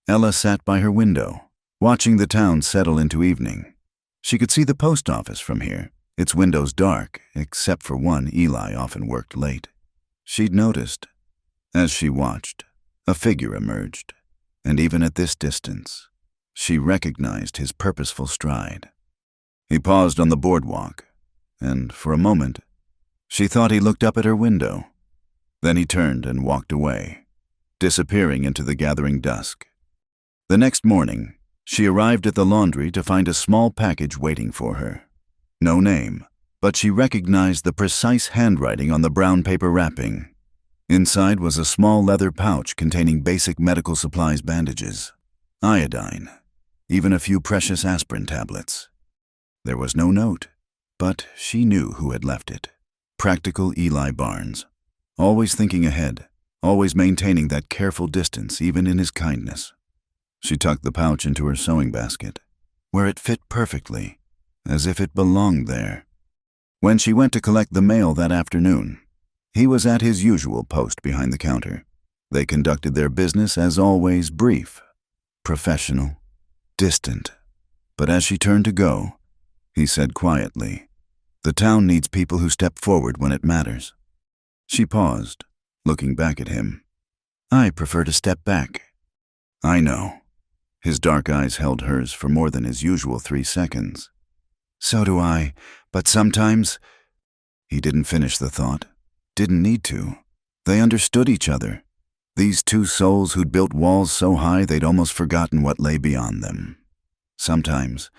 Ella sat by her window, watching the town settle into evening. She could see the post office from here, its windows dark, except for one. Eli often worked late. She'd noticed. As she watched, a figure emerged, and even at this distance, she recognized his purposeful stride. He paused on the boardwalk, and for a moment, she thought he looked up at her window. Then he turned and walked away, disappearing into the gathering dusk. The next morning, she arrived at the laundry to find a small package waiting for her. No name, but she recognized the precise handwriting on the brown paper wrapping. Inside was a small leather pouch containing basic medical supplies, bandages, iodine, even a few precious aspirin tablets. There was no note, but she knew who had left it. Practical Eli Barnes, always thinking ahead, always maintaining that careful distance even in his kindness. She tucked the pouch into her sewing basket, where it fit perfectly, as if it belonged there. When she went to collect the mail that afternoon, he was at his usual post behind the counter. They conducted their business as always, brief, professional, distant. But as she turned to go, he said quietly, "The town needs people who step forward when it matters." She paused, looking back at him. "I prefer to step back." "I know." His dark eyes held hers for more than his usual 3 seconds. "So do I, but sometimes—" He didn't finish the thought. Didn't need to. They understood each other. These two souls who'd built walls so high they'd almost forgotten what lay beyond them. Sometimes,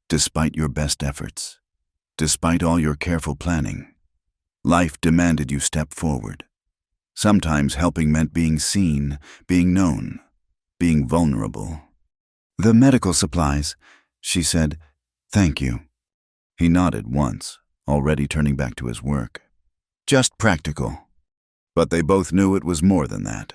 despite your best efforts, despite all your careful planning, life demanded you step forward. Sometimes helping meant being seen, being known, being vulnerable. "The medical supplies," she said. "Thank you." He nodded once, already turning back to his work. Just practical. But they both knew it was more than that.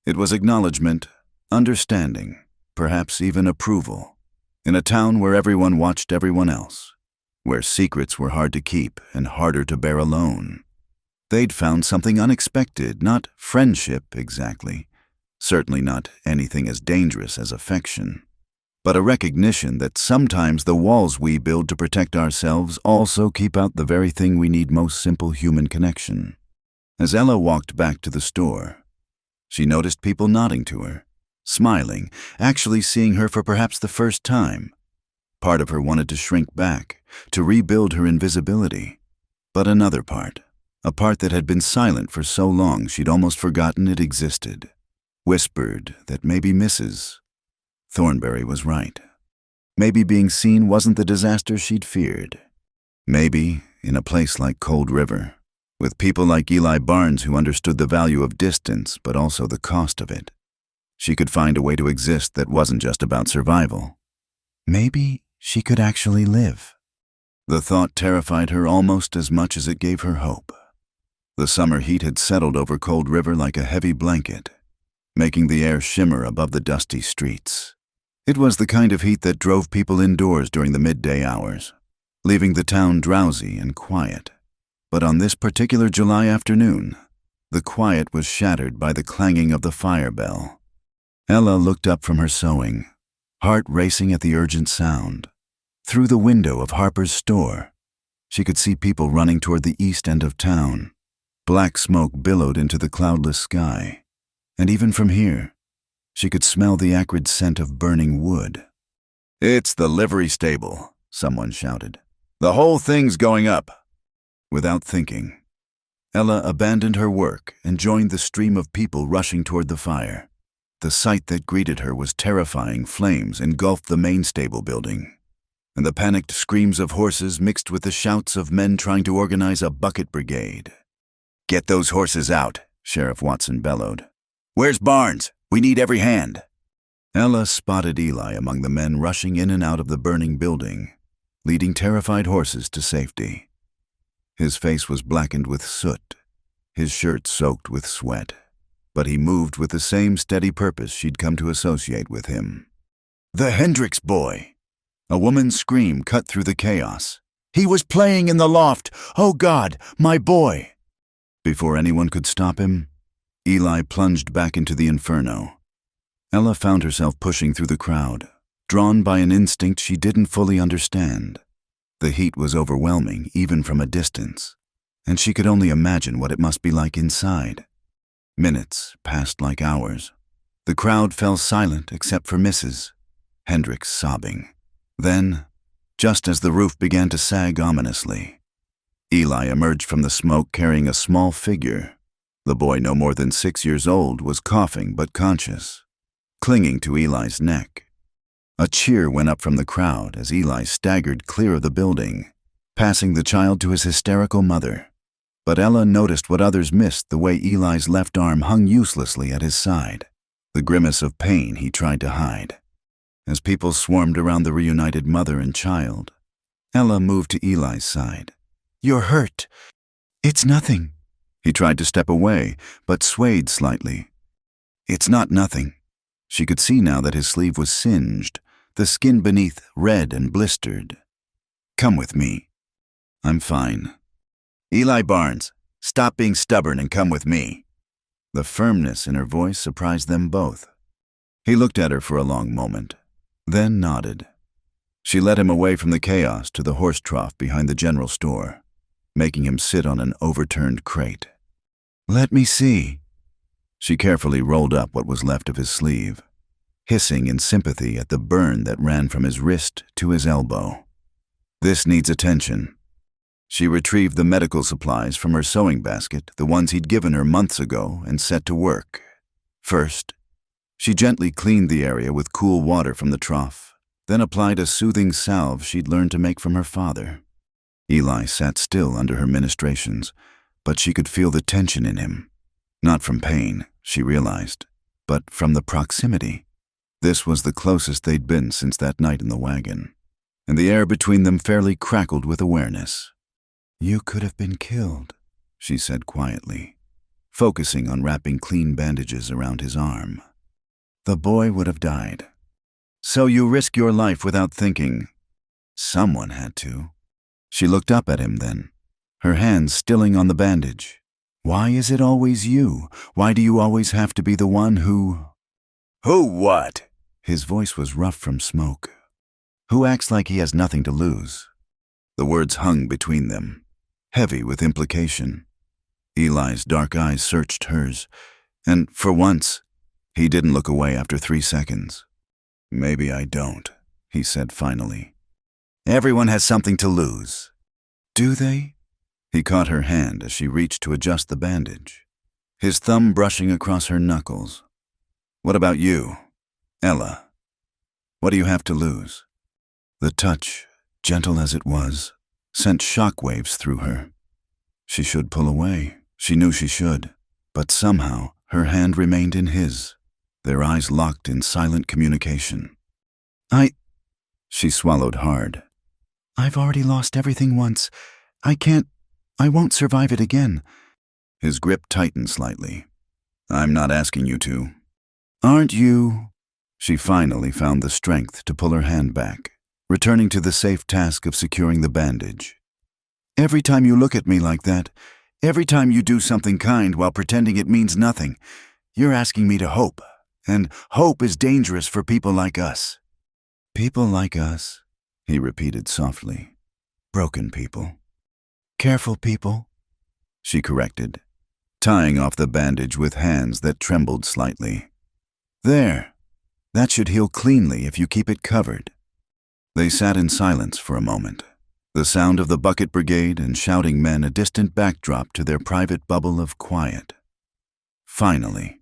It was acknowledgement, understanding, perhaps even approval, in a town where everyone watched everyone else, where secrets were hard to keep and harder to bear alone. They'd found something unexpected, not friendship exactly, certainly not anything as dangerous as affection, but a recognition that sometimes the walls we build to protect ourselves also keep out the very thing we need most: simple human connection. As Ella walked back to the store, she noticed people nodding to her, smiling, actually seeing her for perhaps the first time. Part of her wanted to shrink back, to rebuild her invisibility. But another part, a part that had been silent for so long she'd almost forgotten it existed, whispered that maybe Mrs. Thornberry was right. Maybe being seen wasn't the disaster she'd feared. Maybe, in a place like Cold River, with people like Eli Barnes who understood the value of distance but also the cost of it, she could find a way to exist that wasn't just about survival. Maybe she could actually live. The thought terrified her almost as much as it gave her hope. The summer heat had settled over Cold River like a heavy blanket, making the air shimmer above the dusty streets. It was the kind of heat that drove people indoors during the midday hours, leaving the town drowsy and quiet. But on this particular July afternoon, the quiet was shattered by the clanging of the fire bell. Ella looked up from her sewing, heart racing at the urgent sound. Through the window of Harper's store, she could see people running toward the east end of town. Black smoke billowed into the cloudless sky, and even from here, she could smell the acrid scent of burning wood. "It's the livery stable," someone shouted. "The whole thing's going up." Without thinking, Ella abandoned her work and joined the stream of people rushing toward the fire. The sight that greeted her was terrifying. Flames engulfed the main stable building, and the panicked screams of horses mixed with the shouts of men trying to organize a bucket brigade. "Get those horses out," Sheriff Watson bellowed. "Where's Barnes? We need every hand." Ella spotted Eli among the men rushing in and out of the burning building, leading terrified horses to safety. His face was blackened with soot, his shirt soaked with sweat, but he moved with the same steady purpose she'd come to associate with him. "The Hendricks boy!" A woman's scream cut through the chaos. "He was playing in the loft! Oh God, my boy!" Before anyone could stop him, Eli plunged back into the inferno. Ella found herself pushing through the crowd, drawn by an instinct she didn't fully understand. The heat was overwhelming, even from a distance, and she could only imagine what it must be like inside. Minutes passed like hours. The crowd fell silent except for Mrs. Hendricks sobbing. Then, just as the roof began to sag ominously, Eli emerged from the smoke carrying a small figure. The boy, no more than 6 years old, was coughing but conscious, clinging to Eli's neck. A cheer went up from the crowd as Eli staggered clear of the building, passing the child to his hysterical mother. But Ella noticed what others missed: the way Eli's left arm hung uselessly at his side, the grimace of pain he tried to hide. As people swarmed around the reunited mother and child, Ella moved to Eli's side. "You're hurt." "It's nothing." He tried to step away, but swayed slightly. "It's not nothing." She could see now that his sleeve was singed, the skin beneath red and blistered. "Come with me." "I'm fine." "Eli Barnes, stop being stubborn and come with me." The firmness in her voice surprised them both. He looked at her for a long moment, then nodded. She led him away from the chaos to the horse trough behind the general store, making him sit on an overturned crate. "Let me see." She carefully rolled up what was left of his sleeve, hissing in sympathy at the burn that ran from his wrist to his elbow. "This needs attention." She retrieved the medical supplies from her sewing basket, the ones he'd given her months ago, and set to work. First, she gently cleaned the area with cool water from the trough, then applied a soothing salve she'd learned to make from her father. Eli sat still under her ministrations, but she could feel the tension in him. Not from pain, she realized, but from the proximity. This was the closest they'd been since that night in the wagon, and the air between them fairly crackled with awareness. "You could have been killed," she said quietly, focusing on wrapping clean bandages around his arm. "The boy would have died. So you risk your life without thinking." "Someone had to." She looked up at him then, her hands stilling on the bandage. "Why is it always you? Why do you always have to be the one who—" "Who what?" His voice was rough from smoke. "Who acts like he has nothing to lose?" The words hung between them, heavy with implication. Eli's dark eyes searched hers, and for once, he didn't look away after 3 seconds. "Maybe I don't," he said finally. "Everyone has something to lose." "Do they?" He caught her hand as she reached to adjust the bandage, his thumb brushing across her knuckles. "What about you, Ella? What do you have to lose?" The touch, gentle as it was, sent shockwaves through her. She should pull away. She knew she should, but somehow her hand remained in his, their eyes locked in silent communication. She swallowed hard. "I've already lost everything once. I won't survive it again." His grip tightened slightly. "I'm not asking you to." "Aren't you?" She finally found the strength to pull her hand back, returning to the safe task of securing the bandage. "Every time you look at me like that, every time you do something kind while pretending it means nothing, you're asking me to hope, and hope is dangerous for people like us." "People like us," he repeated softly. "Broken people. Careful people," she corrected, tying off the bandage with hands that trembled slightly. "There. That should heal cleanly if you keep it covered." They sat in silence for a moment, the sound of the bucket brigade and shouting men a distant backdrop to their private bubble of quiet. Finally,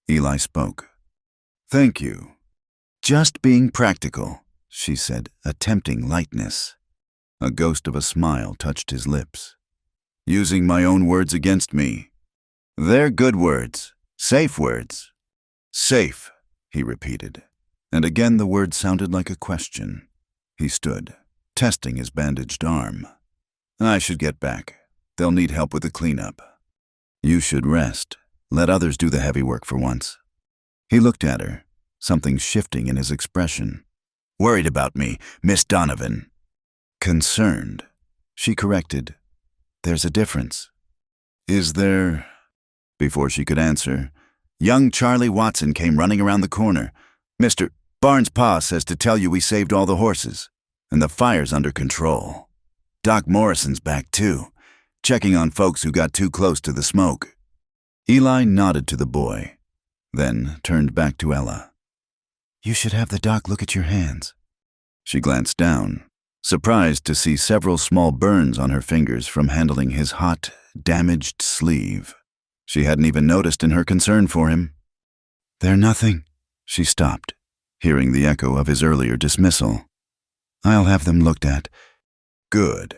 Eli spoke. "Thank you." "Just being practical," she said, attempting lightness. A ghost of a smile touched his lips. "Using my own words against me. They're good words, safe words." "Safe," he repeated, and again the word sounded like a question. He stood, testing his bandaged arm. "I should get back. They'll need help with the cleanup." "You should rest. Let others do the heavy work for once." He looked at her, something shifting in his expression. "Worried about me, Miss Donovan." "Concerned," she corrected. "There's a difference." "Is there?" Before she could answer, young Charlie Watson came running around the corner. "Mr. Barnes' pa says to tell you we saved all the horses, and the fire's under control. Doc Morrison's back too, checking on folks who got too close to the smoke." Eli nodded to the boy, then turned back to Ella. "You should have the doc look at your hands." She glanced down, surprised to see several small burns on her fingers from handling his hot, damaged sleeve. She hadn't even noticed in her concern for him. "They're nothing." She stopped, hearing the echo of his earlier dismissal. "I'll have them looked at." "Good."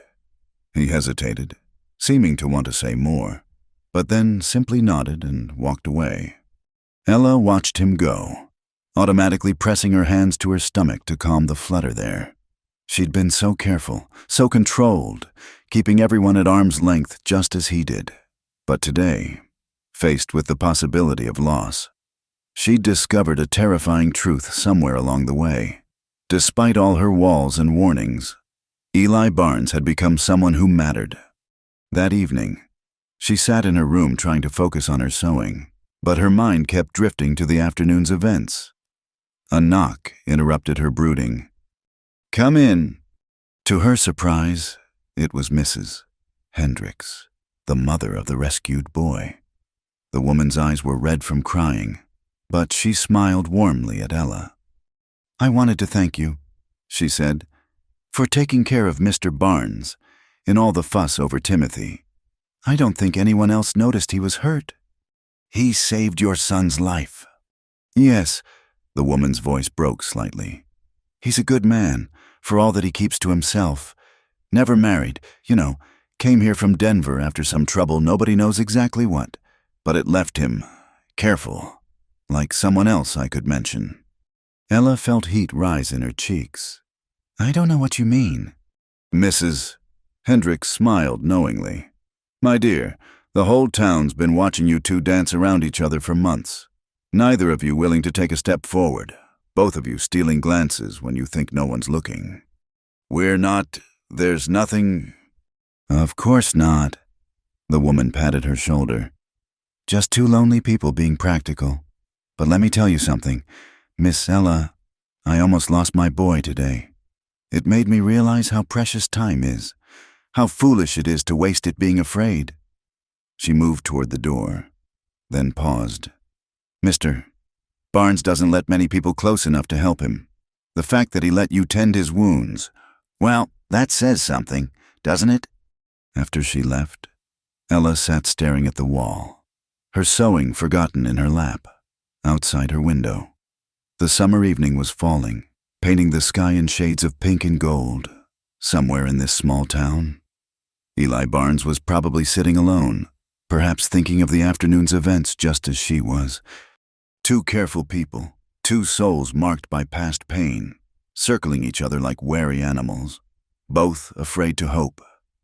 He hesitated, seeming to want to say more, but then simply nodded and walked away. Ella watched him go, automatically pressing her hands to her stomach to calm the flutter there. She'd been so careful, so controlled, keeping everyone at arm's length just as he did. But today, faced with the possibility of loss, she'd discovered a terrifying truth somewhere along the way. Despite all her walls and warnings, Eli Barnes had become someone who mattered. That evening, she sat in her room trying to focus on her sewing, but her mind kept drifting to the afternoon's events. A knock interrupted her brooding. "Come in." To her surprise, it was Mrs. Hendricks, the mother of the rescued boy. The woman's eyes were red from crying, but she smiled warmly at Ella. "I wanted to thank you," she said, "for taking care of Mr. Barnes in all the fuss over Timothy. I don't think anyone else noticed he was hurt." "He saved your son's life." "Yes," the woman's voice broke slightly. "He's a good man, for all that he keeps to himself. Never married, came here from Denver after some trouble, nobody knows exactly what, but it left him careful, like someone else I could mention." Ella felt heat rise in her cheeks. "I don't know what you mean." Mrs. Hendricks smiled knowingly. "My dear, the whole town's been watching you two dance around each other for months. Neither of you willing to take a step forward, both of you stealing glances when you think no one's looking. There's nothing." "Of course not." The woman patted her shoulder. "Just two lonely people being practical. But let me tell you something, Miss Ella, I almost lost my boy today. It made me realize how precious time is, how foolish it is to waste it being afraid." She moved toward the door, then paused. "Mr. Barnes doesn't let many people close enough to help him. The fact that he let you tend his wounds, well, that says something, doesn't it?" After she left, Ella sat staring at the wall, her sewing forgotten in her lap, outside her window. The summer evening was falling, painting the sky in shades of pink and gold, somewhere in this small town. Eli Barnes was probably sitting alone, perhaps thinking of the afternoon's events just as she was. Two careful people, two souls marked by past pain, circling each other like wary animals, both afraid to hope,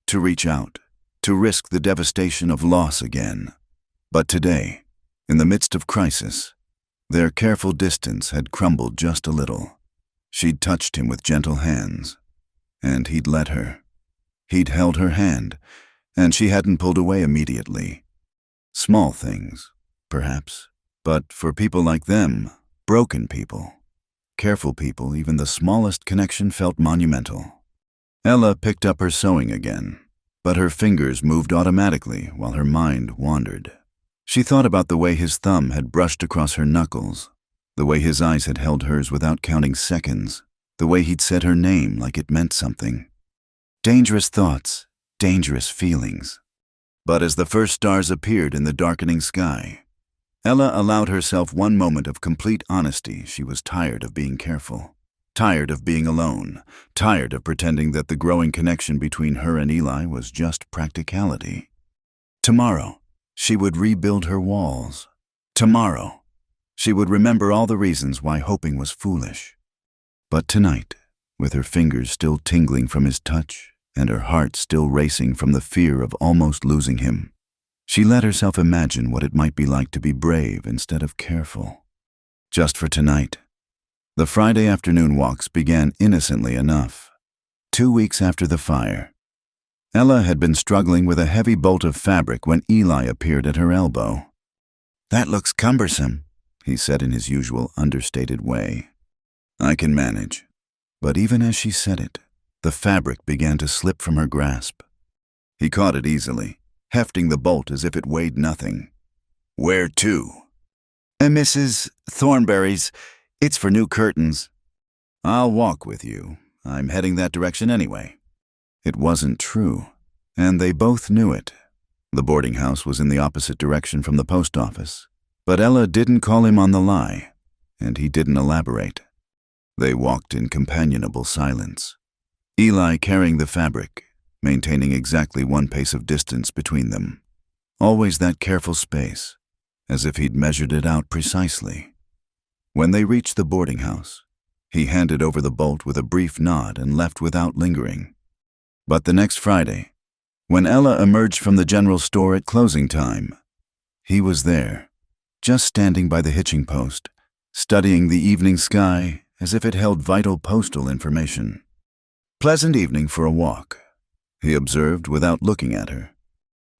to reach out, to risk the devastation of loss again. But today, in the midst of crisis, Their careful distance had crumbled just a little. She'd touched him with gentle hands, and he'd let her. He'd held her hand, and she hadn't pulled away immediately. Small things, perhaps, but for people like them, broken people, careful people, even the smallest connection felt monumental. Ella picked up her sewing again, but her fingers moved automatically while her mind wandered. She thought about the way his thumb had brushed across her knuckles, the way his eyes had held hers without counting seconds, the way he'd said her name like it meant something. Dangerous thoughts, dangerous feelings. But as the first stars appeared in the darkening sky, Ella allowed herself one moment of complete honesty. She was tired of being careful, tired of being alone, tired of pretending that the growing connection between her and Eli was just practicality. Tomorrow, she would rebuild her walls. Tomorrow, she would remember all the reasons why hoping was foolish. But tonight, with her fingers still tingling from his touch and her heart still racing from the fear of almost losing him, she let herself imagine what it might be like to be brave instead of careful. Just for tonight. The Friday afternoon walks began innocently enough. 2 weeks after the fire, Ella had been struggling with a heavy bolt of fabric when Eli appeared at her elbow. "That looks cumbersome," he said in his usual understated way. "I can manage." But even as she said it, the fabric began to slip from her grasp. He caught it easily, hefting the bolt as if it weighed nothing. "Where to?" "Mrs. Thornberry's. It's for new curtains." "I'll walk with you. I'm heading that direction anyway." It wasn't true, and they both knew it. The boarding house was in the opposite direction from the post office, but Ella didn't call him on the lie, and he didn't elaborate. They walked in companionable silence, Eli carrying the fabric, maintaining exactly 1 pace of distance between them. Always that careful space, as if he'd measured it out precisely. When they reached the boarding house, he handed over the bolt with a brief nod and left without lingering. But the next Friday, when Ella emerged from the general store at closing time, he was there, just standing by the hitching post, studying the evening sky as if it held vital postal information. "Pleasant evening for a walk," he observed without looking at her.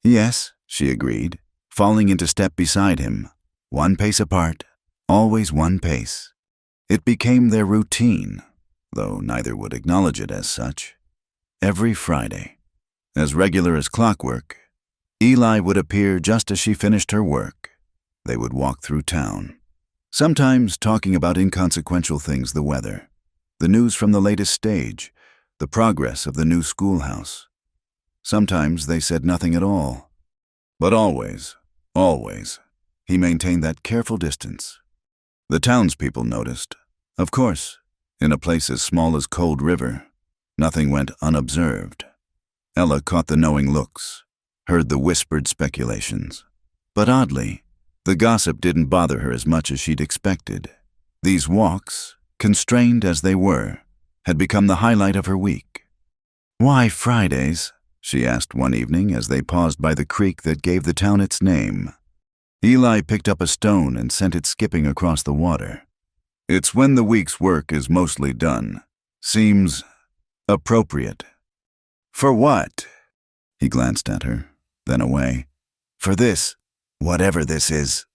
"Yes," she agreed, falling into step beside him, 1 pace apart, always 1 pace. It became their routine, though neither would acknowledge it as such. Every Friday, as regular as clockwork, Eli would appear just as she finished her work. They would walk through town, sometimes talking about inconsequential things: the weather, the news from the latest stage, the progress of the new schoolhouse. Sometimes they said nothing at all. But always, he maintained that careful distance. The townspeople noticed. Of course, in a place as small as Cold River, nothing went unobserved. Ella caught the knowing looks, heard the whispered speculations. But oddly, the gossip didn't bother her as much as she'd expected. These walks, constrained as they were, had become the highlight of her week. "Why Fridays?" she asked one evening as they paused by the creek that gave the town its name. Eli picked up a stone and sent it skipping across the water. "It's when the week's work is mostly done. Seems appropriate." "For what?" He glanced at her, then away. "For this, whatever this is."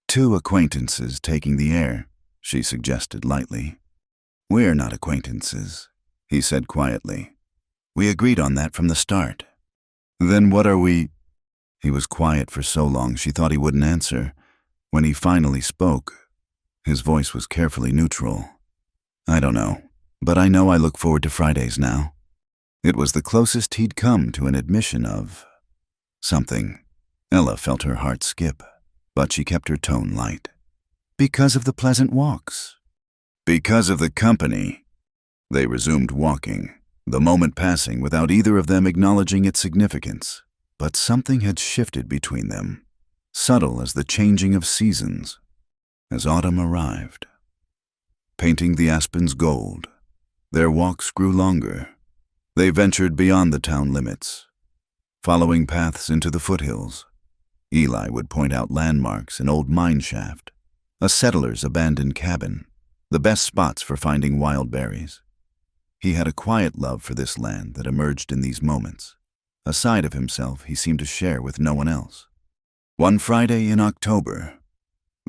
"2 acquaintances taking the air," she suggested lightly. "We're not acquaintances," he said quietly. "We agreed on that from the start." "Then what are we?" He was quiet for so long she thought he wouldn't answer. When he finally spoke, his voice was carefully neutral. "I don't know, but I know I look forward to Fridays now." It was the closest he'd come to an admission of something. Ella felt her heart skip, but she kept her tone light. "Because of the pleasant walks." "Because of the company." They resumed walking, the moment passing without either of them acknowledging its significance. But something had shifted between them, subtle as the changing of seasons, as autumn arrived. Painting the aspens gold, their walks grew longer. They ventured beyond the town limits, following paths into the foothills. Eli would point out landmarks, an old mine shaft, a settler's abandoned cabin, the best spots for finding wild berries. He had a quiet love for this land that emerged in these moments, a side of himself he seemed to share with no one else. One Friday in October,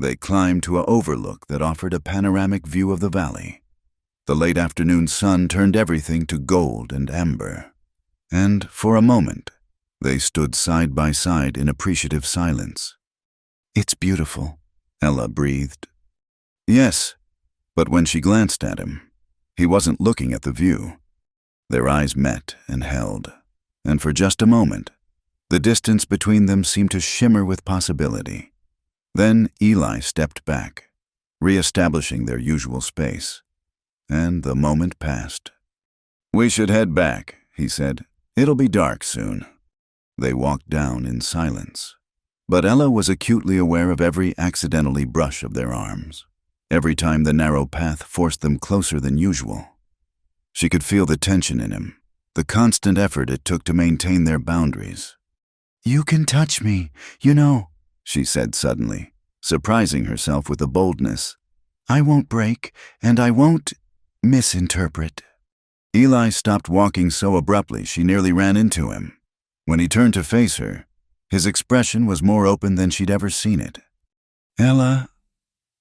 they climbed to an overlook that offered a panoramic view of the valley. The late afternoon sun turned everything to gold and amber, and for a moment, they stood side by side in appreciative silence. "It's beautiful," Ella breathed. Yes, but when she glanced at him, he wasn't looking at the view. Their eyes met and held, and for just a moment, the distance between them seemed to shimmer with possibility. Then Eli stepped back, re-establishing their usual space, and the moment passed. "We should head back," he said. "It'll be dark soon." They walked down in silence, but Ella was acutely aware of every accidentally brush of their arms, every time the narrow path forced them closer than usual. She could feel the tension in him, the constant effort it took to maintain their boundaries. "You can touch me, you know," she said suddenly, surprising herself with a boldness. "I won't break, and I won't misinterpret." Eli stopped walking so abruptly she nearly ran into him. When he turned to face her, his expression was more open than she'd ever seen it. "Ella,"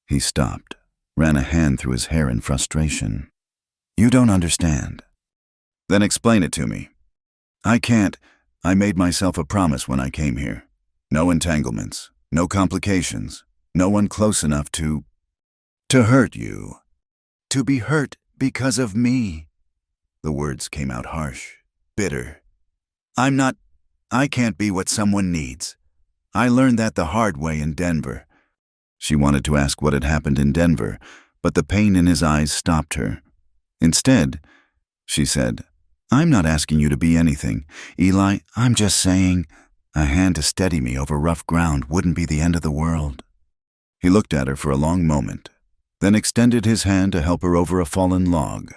he stopped, ran a hand through his hair in frustration. "You don't understand." "Then explain it to me." "I can't. I made myself a promise when I came here. No entanglements, no complications, no one close enough to hurt you. To be hurt because of me." The words came out harsh, bitter. I can't be what someone needs. I learned that the hard way in Denver." She wanted to ask what had happened in Denver, but the pain in his eyes stopped her. Instead, she said, "I'm not asking you to be anything, Eli. I'm just saying a hand to steady me over rough ground wouldn't be the end of the world." He looked at her for a long moment, then extended his hand to help her over a fallen log.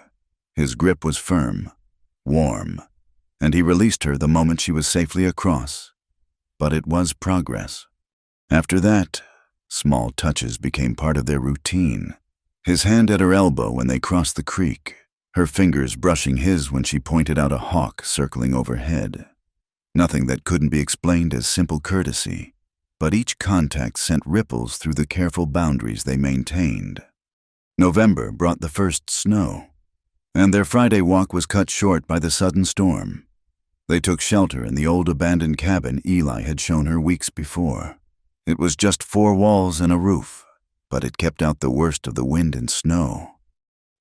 His grip was firm, warm, and he released her the moment she was safely across. But it was progress. After that, small touches became part of their routine. His hand at her elbow when they crossed the creek, her fingers brushing his when she pointed out a hawk circling overhead. Nothing that couldn't be explained as simple courtesy, but each contact sent ripples through the careful boundaries they maintained. November brought the first snow, and their Friday walk was cut short by the sudden storm. They took shelter in the old abandoned cabin Eli had shown her weeks before. It was just 4 walls and a roof, but it kept out the worst of the wind and snow.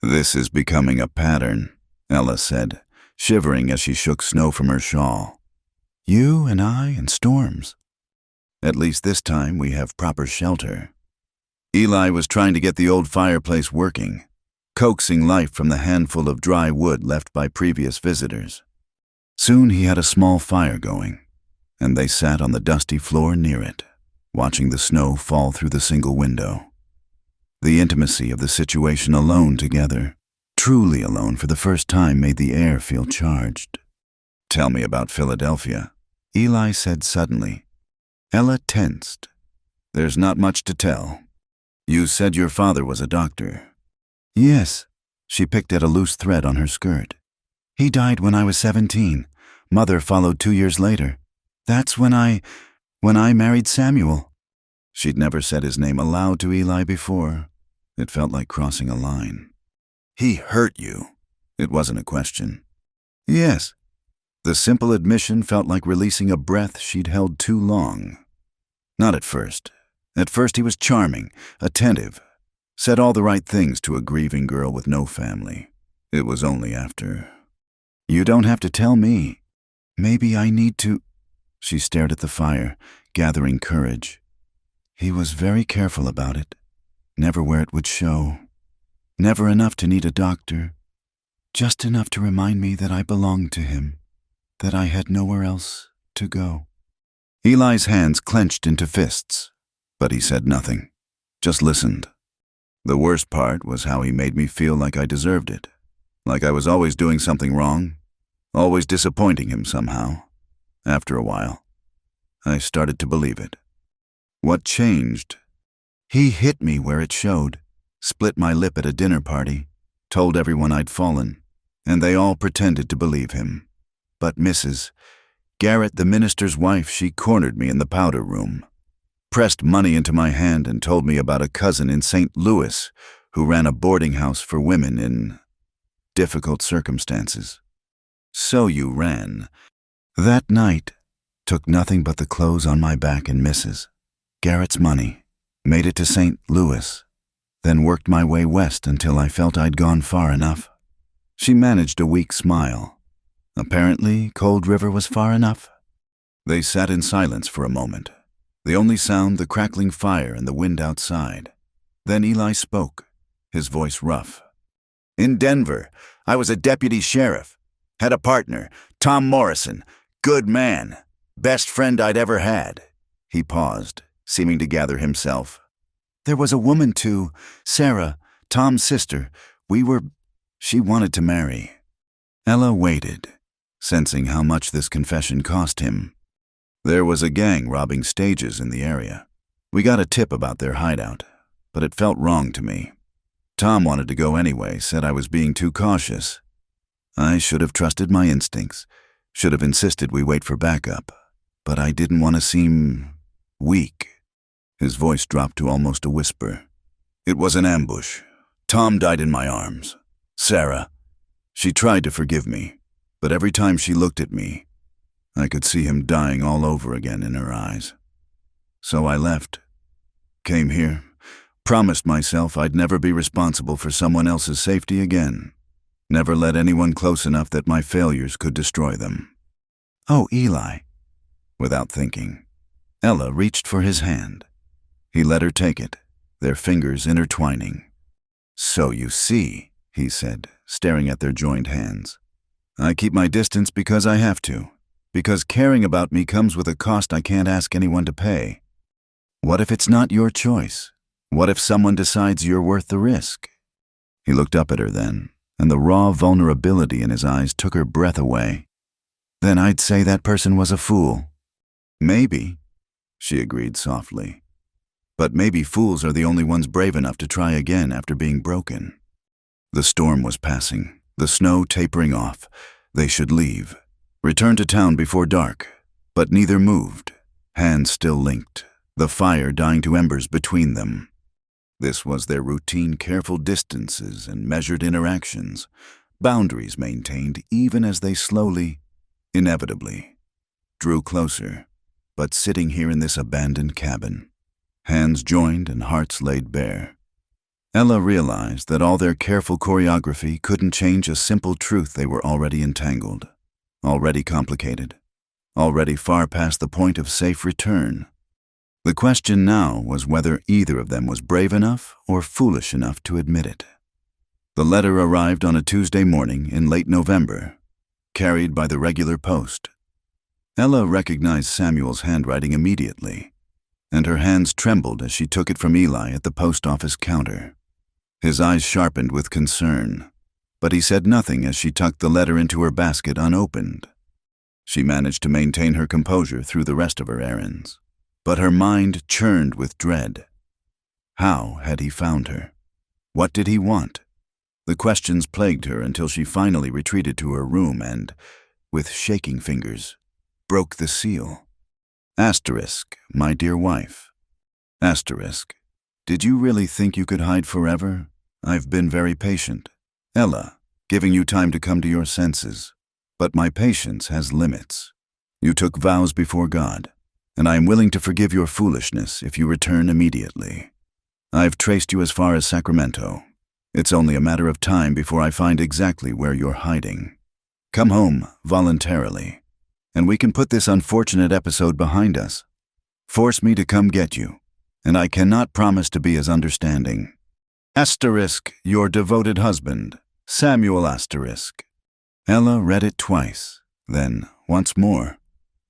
"This is becoming a pattern," Ella said, shivering as she shook snow from her shawl. "You and I and storms. At least this time we have proper shelter." Eli was trying to get the old fireplace working, coaxing life from the handful of dry wood left by previous visitors. Soon he had a small fire going, and they sat on the dusty floor near it, watching the snow fall through the single window. The intimacy of the situation alone together, truly alone for the first time, made the air feel charged. "Tell me about Philadelphia," Eli said suddenly. Ella tensed. "There's not much to tell. You said your father was a doctor." "Yes." She picked at a loose thread on her skirt. "He died when I was 17. Mother followed 2 years later. That's when I married Samuel." She'd never said his name aloud to Eli before. It felt like crossing a line. "He hurt you." It wasn't a question. "Yes." The simple admission felt like releasing a breath she'd held too long. Not at first. At first he was charming, attentive, said all the right things to a grieving girl with no family. It was only after. "You don't have to tell me. Maybe I need to." She stared at the fire, gathering courage. "He was very careful about it. Never where it would show. Never enough to need a doctor. Just enough to remind me that I belonged to him, that I had nowhere else to go." Eli's hands clenched into fists, but he said nothing, just listened. The worst part was how he made me feel like I deserved it, like I was always doing something wrong, always disappointing him somehow. After a while, I started to believe it. What changed? He hit me where it showed, split my lip at a dinner party, told everyone I'd fallen, and they all pretended to believe him. But Mrs. Garrett, the minister's wife, she cornered me in the powder room, pressed money into my hand and told me about a cousin in St. Louis who ran a boarding house for women in difficult circumstances. So you ran. That night, took nothing but the clothes on my back and Mrs. Garrett's money, made it to St. Louis, then worked my way west until I felt I'd gone far enough. She managed a weak smile. Apparently, Cold River was far enough. They sat in silence for a moment, the only sound the crackling fire and the wind outside. Then Eli spoke, his voice rough. In Denver, I was a deputy sheriff. Had a partner, Tom Morrison. Good man. Best friend I'd ever had. He paused, seeming to gather himself. There was a woman too, Sarah, Tom's sister. She wanted to marry. Ella waited, sensing how much this confession cost him. There was a gang robbing stages in the area. We got a tip about their hideout, but it felt wrong to me. Tom wanted to go anyway, said I was being too cautious. I should have trusted my instincts, should have insisted we wait for backup, but I didn't want to seem weak. His voice dropped to almost a whisper. It was an ambush. Tom died in my arms. Sarah, she tried to forgive me, but every time she looked at me, I could see him dying all over again in her eyes. So I left, came here, promised myself I'd never be responsible for someone else's safety again. Never let anyone close enough that my failures could destroy them. Oh, Eli. Without thinking, Ella reached for his hand. He let her take it, their fingers intertwining. So you see, he said, staring at their joined hands. I keep my distance because I have to, because caring about me comes with a cost I can't ask anyone to pay. What if it's not your choice? What if someone decides you're worth the risk? He looked up at her then, and the raw vulnerability in his eyes took her breath away. Then I'd say that person was a fool. Maybe, she agreed softly. But maybe fools are the only ones brave enough to try again after being broken. The storm was passing, the snow tapering off. They should leave, return to town before dark, but neither moved, hands still linked, the fire dying to embers between them. This was their routine, careful distances and measured interactions, boundaries maintained even as they slowly, inevitably, drew closer, but sitting here in this abandoned cabin, hands joined and hearts laid bare. Ella realized that all their careful choreography couldn't change a simple truth: they were already entangled, already complicated, already far past the point of safe return. The question now was whether either of them was brave enough or foolish enough to admit it. The letter arrived on a Tuesday morning in late November, carried by the regular post. Ella recognized Samuel's handwriting immediately, and her hands trembled as she took it from Eli at the post office counter. His eyes sharpened with concern, but he said nothing as she tucked the letter into her basket unopened. She managed to maintain her composure through the rest of her errands, but her mind churned with dread. How had he found her? What did he want? The questions plagued her until she finally retreated to her room and, with shaking fingers, broke the seal. Asterisk, my dear wife. Asterisk, did you really think you could hide forever? I've been very patient. Ella, giving you time to come to your senses. But my patience has limits. You took vows before God, and I am willing to forgive your foolishness if you return immediately. I've traced you as far as Sacramento. It's only a matter of time before I find exactly where you're hiding. Come home voluntarily, and we can put this unfortunate episode behind us. Force me to come get you, and I cannot promise to be as understanding. Asterisk, your devoted husband, Samuel Asterisk. Ella read it twice, then once more,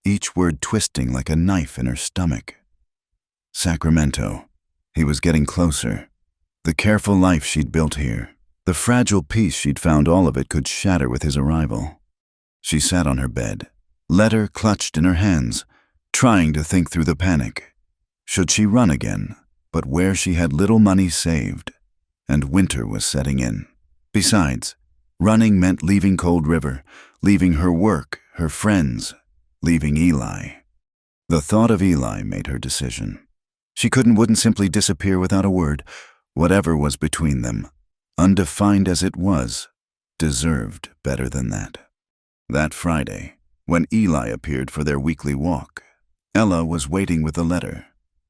each word twisting like a knife in her stomach. Sacramento. He was getting closer. The careful life she'd built here, the fragile peace she'd found, all of it could shatter with his arrival. She sat on her bed, letter clutched in her hands, trying to think through the panic. Should she run again? but where she had little money saved, and winter was setting in. Besides, running meant leaving Cold River, leaving her work, her friends, leaving Eli. The thought of Eli made her decision. She wouldn't simply disappear without a word. Whatever was between them, undefined as it was, deserved better than that. That Friday, when Eli appeared for their weekly walk, Ella was waiting with the letter.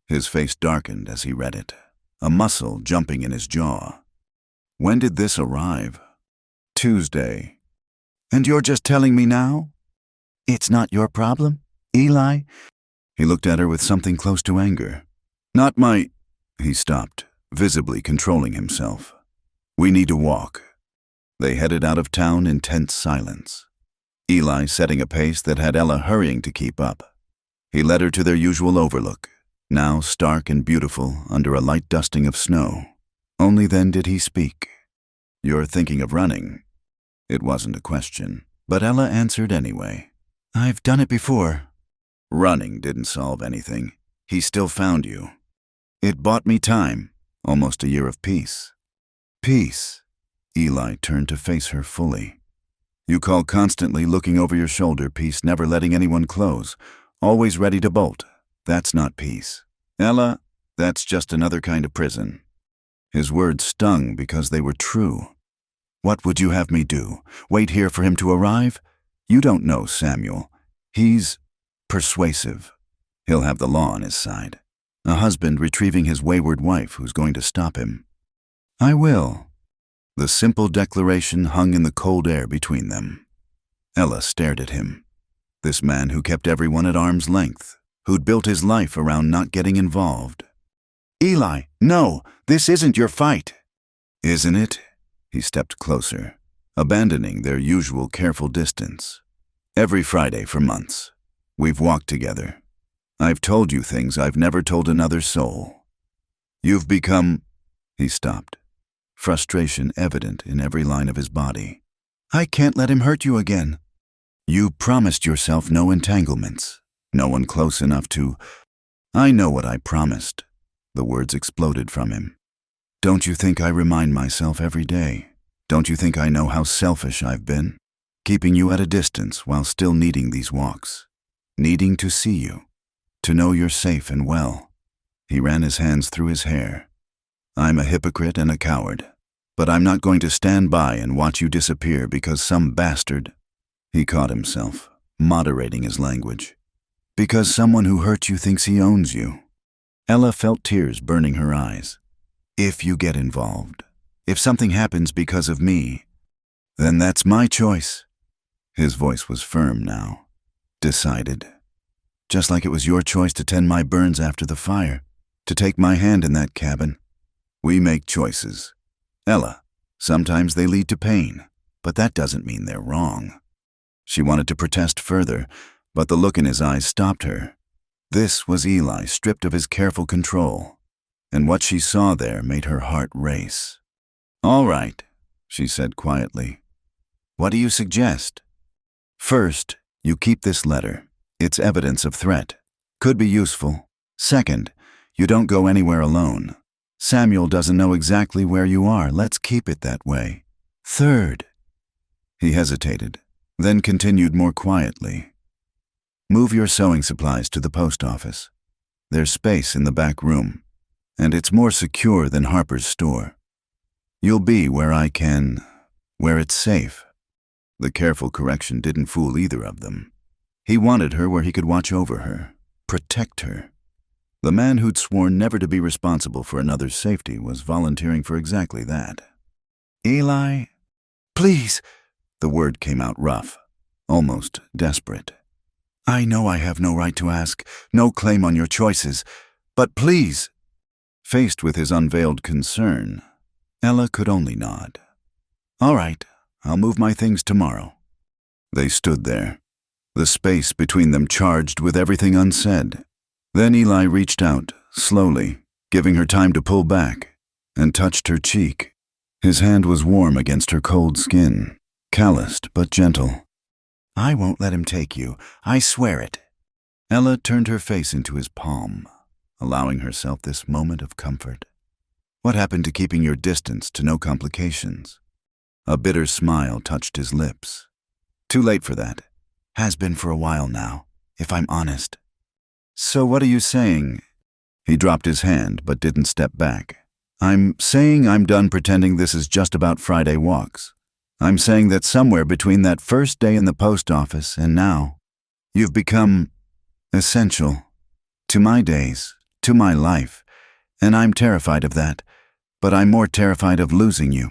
His face darkened as he read it, a muscle jumping in his jaw. When did this arrive? Tuesday. And you're just telling me now? It's not your problem, Eli? He looked at her with something close to anger. Not my... He stopped, visibly controlling himself. We need to walk. They headed out of town in tense silence. Eli setting a pace that had Ella hurrying to keep up. He led her to their usual overlook, now stark and beautiful under a light dusting of snow. Only then did he speak. You're thinking of running. It wasn't a question, but Ella answered anyway. I've done it before. Running didn't solve anything. He still found you. It bought me time, almost a year of peace. Peace. Eli turned to face her fully. You call constantly looking over your shoulder peace, never letting anyone close, always ready to bolt. That's not peace. Ella, that's just another kind of prison. His words stung because they were true. What would you have me do? Wait here for him to arrive? You don't know Samuel. He's persuasive. He'll have the law on his side. A husband retrieving his wayward wife who's going to stop him. I will. The simple declaration hung in the cold air between them. Ella stared at him. This man who kept everyone at arm's length, who'd built his life around not getting involved. Eli, no, this isn't your fight. Isn't it? He stepped closer, abandoning their usual careful distance. Every Friday for months, we've walked together. I've told you things I've never told another soul. You've become... He stopped, frustration evident in every line of his body. I can't let him hurt you again. You promised yourself no entanglements, no one close enough to... I know what I promised. The words exploded from him. Don't you think I remind myself every day? Don't you think I know how selfish I've been? Keeping you at a distance while still needing these walks. Needing to see you. To know you're safe and well. He ran his hands through his hair. I'm a hypocrite and a coward. But I'm not going to stand by and watch you disappear because some bastard... He caught himself, moderating his language. Because someone who hurt you thinks he owns you. Ella felt tears burning her eyes. If you get involved, if something happens because of me, then that's my choice. His voice was firm now, decided. Just like it was your choice to tend my burns after the fire, to take my hand in that cabin. We make choices. Ella, sometimes they lead to pain, but that doesn't mean they're wrong. She wanted to protest further, but the look in his eyes stopped her. This was Eli stripped of his careful control, and what she saw there made her heart race. All right, she said quietly. What do you suggest? First, you keep this letter. It's evidence of threat. Could be useful. Second, you don't go anywhere alone. Samuel doesn't know exactly where you are. Let's keep it that way. Third, he hesitated, then continued more quietly. Move your sewing supplies to the post office. There's space in the back room, and it's more secure than Harper's store. You'll be where I can, where it's safe. The careful correction didn't fool either of them. He wanted her where he could watch over her, protect her. The man who'd sworn never to be responsible for another's safety was volunteering for exactly that. Eli, please, the word came out rough, almost desperate. I know I have no right to ask, no claim on your choices, but please. Faced with his unveiled concern, Ella could only nod. All right, I'll move my things tomorrow. They stood there, the space between them charged with everything unsaid. Then Eli reached out, slowly, giving her time to pull back, and touched her cheek. His hand was warm against her cold skin, calloused but gentle. I won't let him take you, I swear it. Ella turned her face into his palm, allowing herself this moment of comfort. What happened to keeping your distance to no complications? A bitter smile touched his lips. Too late for that. Has been for a while now, if I'm honest. So what are you saying? He dropped his hand but didn't step back. I'm saying I'm done pretending this is just about Friday walks. I'm saying that somewhere between that first day in the post office and now, you've become essential to my days, to my life, and I'm terrified of that, but I'm more terrified of losing you.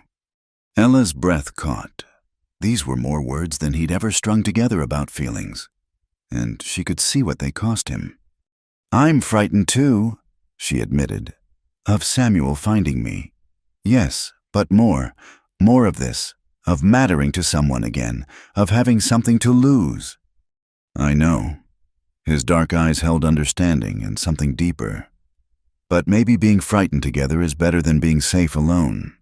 Ella's breath caught. These were more words than he'd ever strung together about feelings, and she could see what they cost him. I'm frightened too, she admitted, of Samuel finding me. Yes, but more of this, of mattering to someone again, of having something to lose. I know. His dark eyes held understanding and something deeper. But maybe being frightened together is better than being safe alone.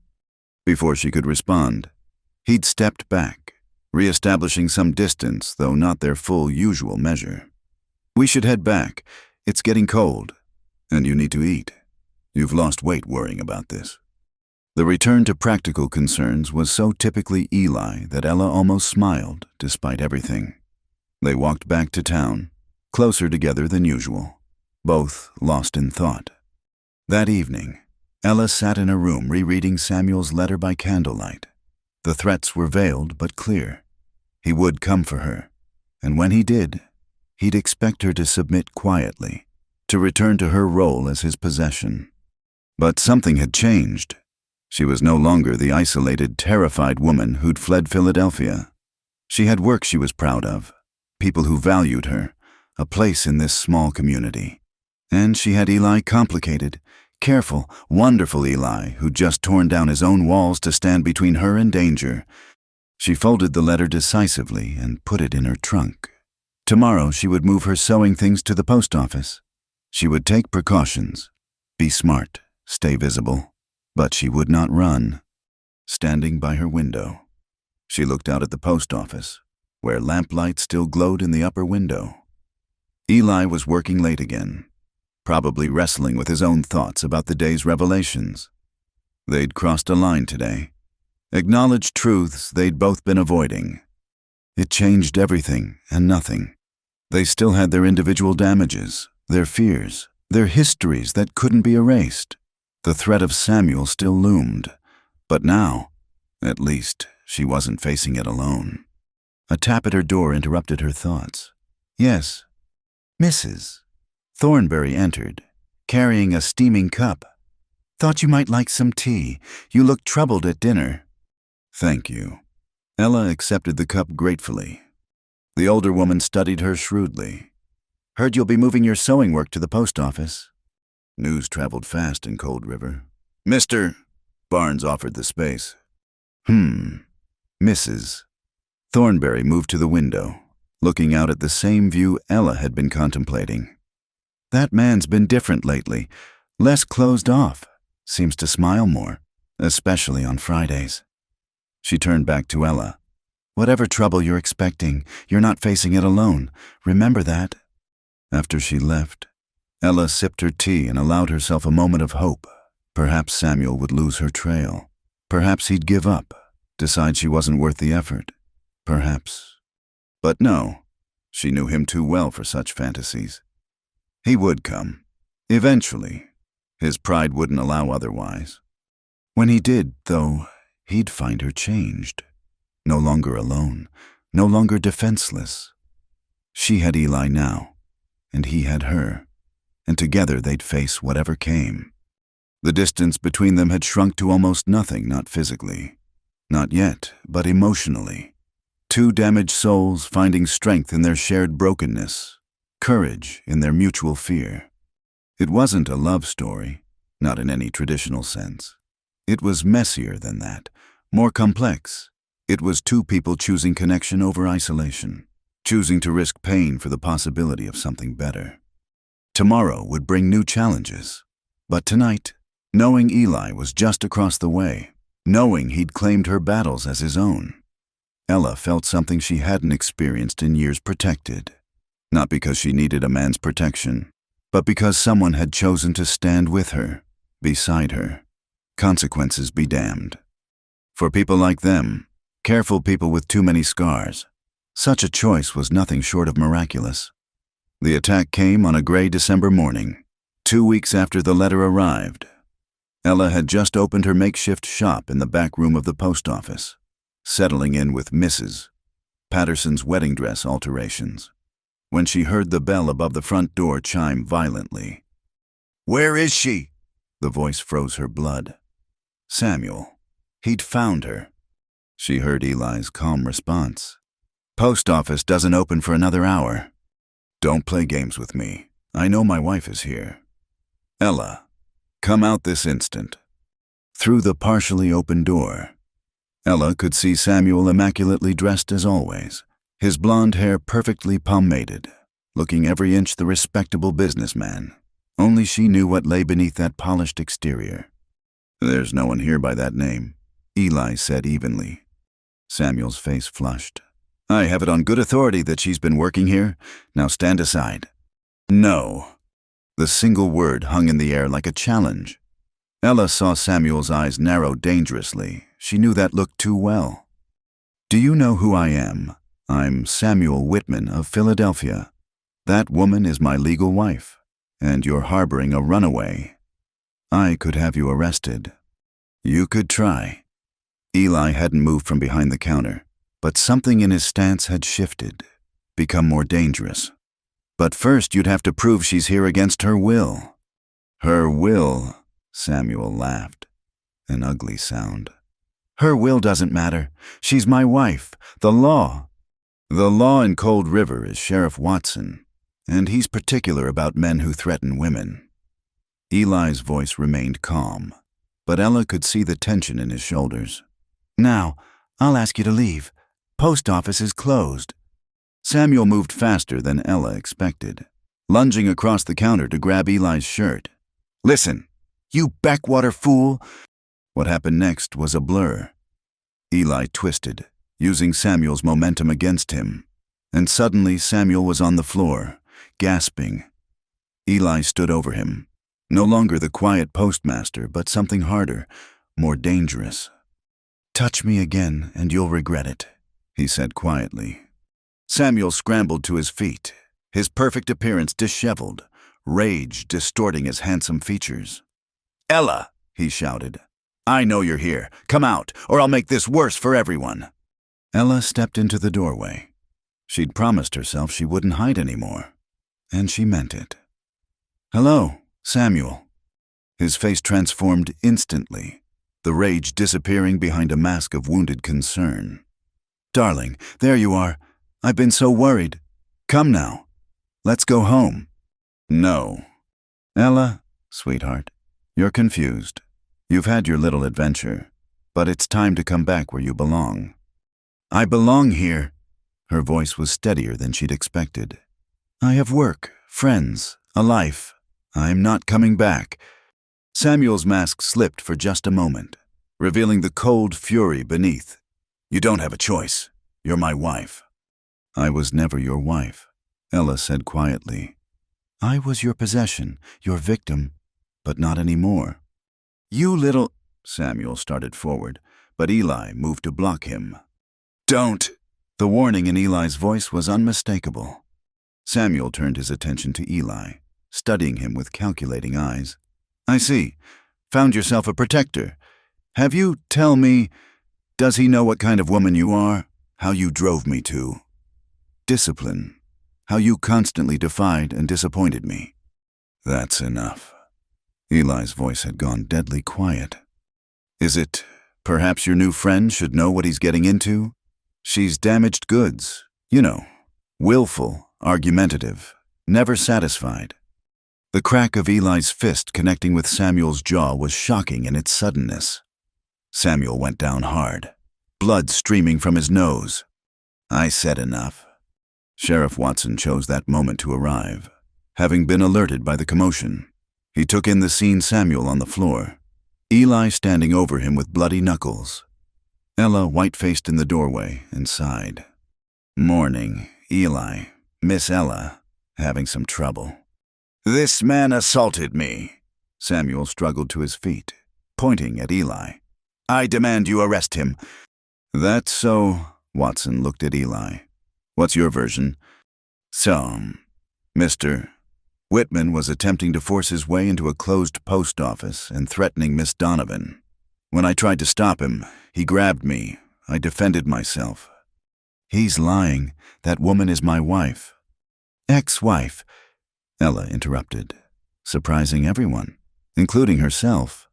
Before she could respond, he'd stepped back, reestablishing some distance, though not their full usual measure. We should head back. It's getting cold, and you need to eat. You've lost weight worrying about this. The return to practical concerns was so typically Eli that Ella almost smiled, despite everything. They walked back to town, closer together than usual, both lost in thought. That evening, Ella sat in a room rereading Samuel's letter by candlelight. The threats were veiled but clear. He would come for her, and when he did, he'd expect her to submit quietly, to return to her role as his possession. But something had changed. She was no longer the isolated, terrified woman who'd fled Philadelphia. She had work she was proud of, people who valued her, a place in this small community. And she had Eli complicated, careful, wonderful Eli who'd just torn down his own walls to stand between her and danger. She folded the letter decisively and put it in her trunk. Tomorrow she would move her sewing things to the post office. She would take precautions, be smart, stay visible. But she would not run. Standing by her window, she looked out at the post office, where lamplight still glowed in the upper window. Eli was working late again, probably wrestling with his own thoughts about the day's revelations. They'd crossed a line today, acknowledged truths they'd both been avoiding. It changed everything and nothing. They still had their individual damages, their fears, their histories that couldn't be erased. The threat of Samuel still loomed, but now, at least, she wasn't facing it alone. A tap at her door interrupted her thoughts. Yes, Mrs. Thornberry entered, carrying a steaming cup. Thought you might like some tea. You looked troubled at dinner. Thank you. Ella accepted the cup gratefully. The older woman studied her shrewdly. Heard you'll be moving your sewing work to the post office. News traveled fast in Cold River. Mr. Barnes offered the space. Mrs. Thornberry moved to the window, looking out at the same view Ella had been contemplating. That man's been different lately, less closed off, seems to smile more, especially on Fridays. She turned back to Ella. Whatever trouble you're expecting, you're not facing it alone. Remember that. After she left, Ella sipped her tea and allowed herself a moment of hope. Perhaps Samuel would lose her trail. Perhaps he'd give up, decide she wasn't worth the effort. Perhaps. But no, she knew him too well for such fantasies. He would come. Eventually. His pride wouldn't allow otherwise. When he did, though, he'd find her changed. No longer alone, no longer defenseless. She had Eli now, and he had her. And together they'd face whatever came. The distance between them had shrunk to almost nothing, not physically. Not yet, but emotionally. Two damaged souls finding strength in their shared brokenness, courage in their mutual fear. It wasn't a love story, not in any traditional sense. It was messier than that, more complex. It was two people choosing connection over isolation, choosing to risk pain for the possibility of something better. Tomorrow would bring new challenges, but tonight, knowing Eli was just across the way, knowing he'd claimed her battles as his own, Ella felt something she hadn't experienced in years protected. Not because she needed a man's protection, but because someone had chosen to stand with her, beside her. Consequences be damned. For people like them, careful people with too many scars, such a choice was nothing short of miraculous. The attack came on a gray December morning, 2 weeks after the letter arrived. Ella had just opened her makeshift shop in the back room of the post office, settling in with Mrs. Patterson's wedding dress alterations, when she heard the bell above the front door chime violently. "Where is she?" The voice froze her blood. Samuel. He'd found her. She heard Eli's calm response. "Post office doesn't open for another hour." "Don't play games with me. I know my wife is here." "Ella, come out this instant." Through the partially open door, Ella could see Samuel immaculately dressed as always, his blonde hair perfectly pomaded, looking every inch the respectable businessman. Only she knew what lay beneath that polished exterior. "There's no one here by that name," Eli said evenly. Samuel's face flushed. "I have it on good authority that she's been working here. Now stand aside." "No." The single word hung in the air like a challenge. Ella saw Samuel's eyes narrow dangerously. She knew that look too well. "Do you know who I am? I'm Samuel Whitman of Philadelphia. That woman is my legal wife, and you're harboring a runaway. I could have you arrested." "You could try." Eli hadn't moved from behind the counter, but something in his stance had shifted, become more dangerous. "But first you'd have to prove she's here against her will." "Her will," Samuel laughed, an ugly sound. "Her will doesn't matter. She's my wife. The law. The law in Cold River is Sheriff Watson, and he's particular about men who threaten women." Eli's voice remained calm, but Ella could see the tension in his shoulders. "Now, I'll ask you to leave. Post office is closed." Samuel moved faster than Ella expected, lunging across the counter to grab Eli's shirt. "Listen, you backwater fool!" What happened next was a blur. Eli twisted, using Samuel's momentum against him, and suddenly Samuel was on the floor, gasping. Eli stood over him, no longer the quiet postmaster, but something harder, more dangerous. "Touch me again, and you'll regret it," he said quietly. Samuel scrambled to his feet, his perfect appearance disheveled, rage distorting his handsome features. "Ella," he shouted, "I know you're here. Come out, or I'll make this worse for everyone." Ella stepped into the doorway. She'd promised herself she wouldn't hide anymore, and she meant it. "Hello, Samuel." His face transformed instantly, the rage disappearing behind a mask of wounded concern. "Darling, there you are. I've been so worried. Come now. Let's go home." "No." "Ella, sweetheart, you're confused. You've had your little adventure, but it's time to come back where you belong." "I belong here." Her voice was steadier than she'd expected. "I have work, friends, a life. I'm not coming back." Samuel's mask slipped for just a moment, revealing the cold fury beneath. "You don't have a choice. You're my wife." "I was never your wife," Ella said quietly. "I was your possession, your victim, but not anymore." "You little—" Samuel started forward, but Eli moved to block him. "Don't!" The warning in Eli's voice was unmistakable. Samuel turned his attention to Eli, studying him with calculating eyes. "I see. Found yourself a protector. Have you, tell me, does he know what kind of woman you are? How you drove me to? Discipline. How you constantly defied and disappointed me." "That's enough." Eli's voice had gone deadly quiet. "Is it perhaps your new friend should know what he's getting into? She's damaged goods, you know, willful, argumentative, never satisfied." The crack of Eli's fist connecting with Samuel's jaw was shocking in its suddenness. Samuel went down hard, blood streaming from his nose. "I said enough." Sheriff Watson chose that moment to arrive, having been alerted by the commotion. He took in the scene: Samuel on the floor, Eli standing over him with bloody knuckles, Ella white-faced in the doorway, and sighed. "Morning, Eli. Miss Ella, having some trouble." "This man assaulted me." Samuel struggled to his feet, pointing at Eli. "I demand you arrest him." "That's so," Watson looked at Eli. "What's your version?" "So, Mr. Whitman was attempting to force his way into a closed post office and threatening Miss Donovan. When I tried to stop him, he grabbed me. I defended myself." "He's lying. That woman is my wife." "Ex-wife," Ella interrupted, surprising everyone, including herself.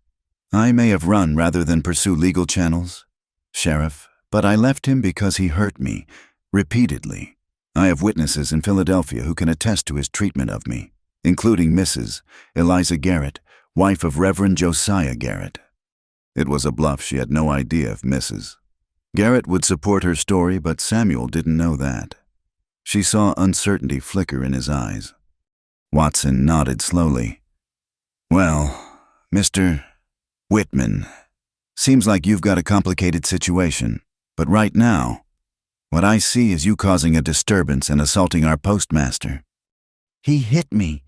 "I may have run rather than pursue legal channels, Sheriff, but I left him because he hurt me, repeatedly. I have witnesses in Philadelphia who can attest to his treatment of me, including Mrs. Eliza Garrett, wife of Reverend Josiah Garrett." It was a bluff. She had no idea if Mrs. Garrett would support her story, but Samuel didn't know that. She saw uncertainty flicker in his eyes. Watson nodded slowly. "Well, Mr. Whitman, seems like you've got a complicated situation, but right now, what I see is you causing a disturbance and assaulting our postmaster." "He hit me."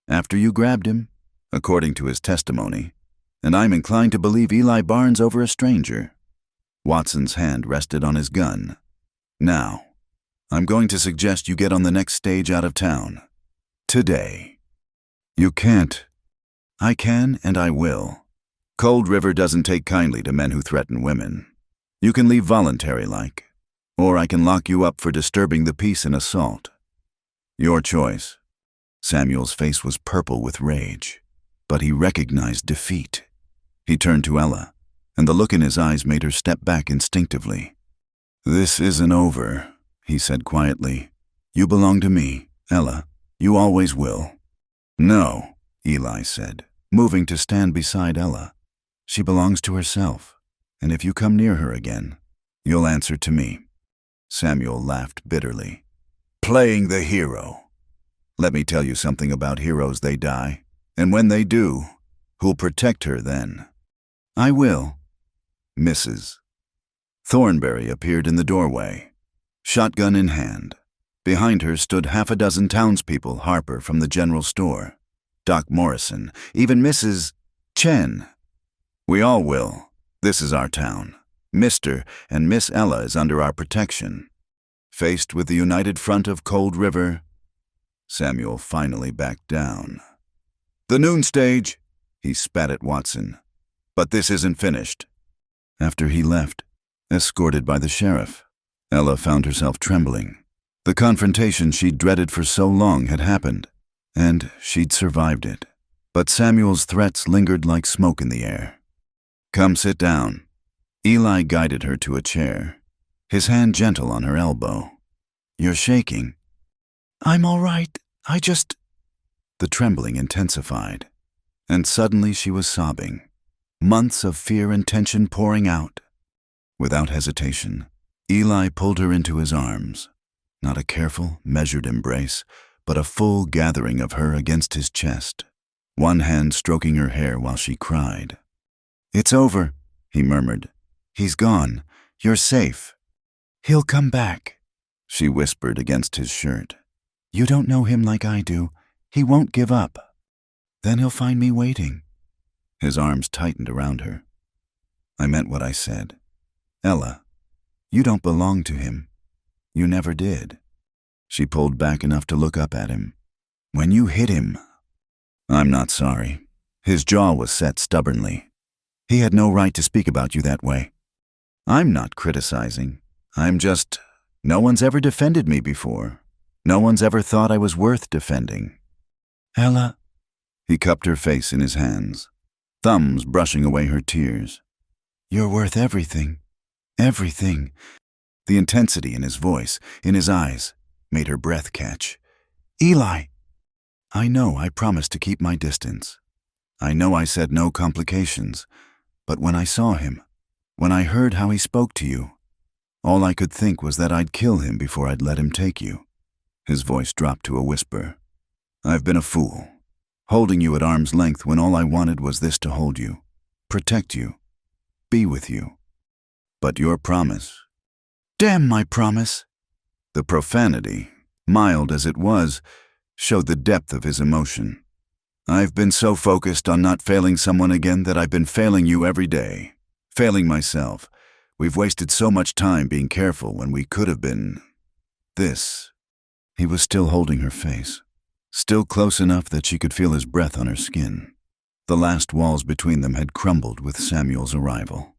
"After you grabbed him, according to his testimony, and I'm inclined to believe Eli Barnes over a stranger." Watson's hand rested on his gun. "Now, I'm going to suggest you get on the next stage out of town. Today." "You can't." "I can and I will. Cold River doesn't take kindly to men who threaten women. You can leave voluntary-like, or I can lock you up for disturbing the peace and assault. Your choice." Samuel's face was purple with rage, but he recognized defeat. He turned to Ella, and the look in his eyes made her step back instinctively. "This isn't over," he said quietly. "You belong to me, Ella. You always will." "No," Eli said, moving to stand beside Ella. "She belongs to herself, and if you come near her again, you'll answer to me." Samuel laughed bitterly. "Playing the hero. Let me tell you something about heroes. They die, and when they do, who'll protect her then?" "I will." Mrs. Thornberry appeared in the doorway, shotgun in hand. Behind her stood half a dozen townspeople, Harper from the general store, Doc Morrison, even Mrs. Chen. "We all will. This is our town. Mr. and Miss Ella is under our protection." Faced with the united front of Cold River, Samuel finally backed down. "The noon stage," he spat at Watson. "But this isn't finished." After he left, escorted by the sheriff, Ella found herself trembling. The confrontation she'd dreaded for so long had happened, and she'd survived it. But Samuel's threats lingered like smoke in the air. "Come sit down." Eli guided her to a chair, his hand gentle on her elbow. "You're shaking." "I'm all right. I just—" The trembling intensified, and suddenly she was sobbing, months of fear and tension pouring out. Without hesitation, Eli pulled her into his arms. Not a careful, measured embrace, but a full gathering of her against his chest, one hand stroking her hair while she cried. "It's over," he murmured. "He's gone. You're safe." "He'll come back," she whispered against his shirt. "You don't know him like I do. He won't give up. Then he'll find me waiting." His arms tightened around her. "I meant what I said. Ella, you don't belong to him. You never did." She pulled back enough to look up at him. "When you hit him—" "I'm not sorry." His jaw was set stubbornly. "He had no right to speak about you that way. I'm not criticizing. I'm just— no one's ever defended me before. No one's ever thought I was worth defending." "Ella—" He cupped her face in his hands, thumbs brushing away her tears. "You're worth everything. Everything." The intensity in his voice, in his eyes, made her breath catch. "Eli!" "I know I promised to keep my distance. I know I said no complications, but when I saw him, when I heard how he spoke to you, all I could think was that I'd kill him before I'd let him take you." His voice dropped to a whisper. "I've been a fool, holding you at arm's length when all I wanted was this: to hold you, protect you, be with you. But your promise—" "Damn my promise!" The profanity, mild as it was, showed the depth of his emotion. "I've been so focused on not failing someone again that I've been failing you every day. Failing myself. We've wasted so much time being careful when we could have been... this." He was still holding her face, still close enough that she could feel his breath on her skin. The last walls between them had crumbled with Samuel's arrival.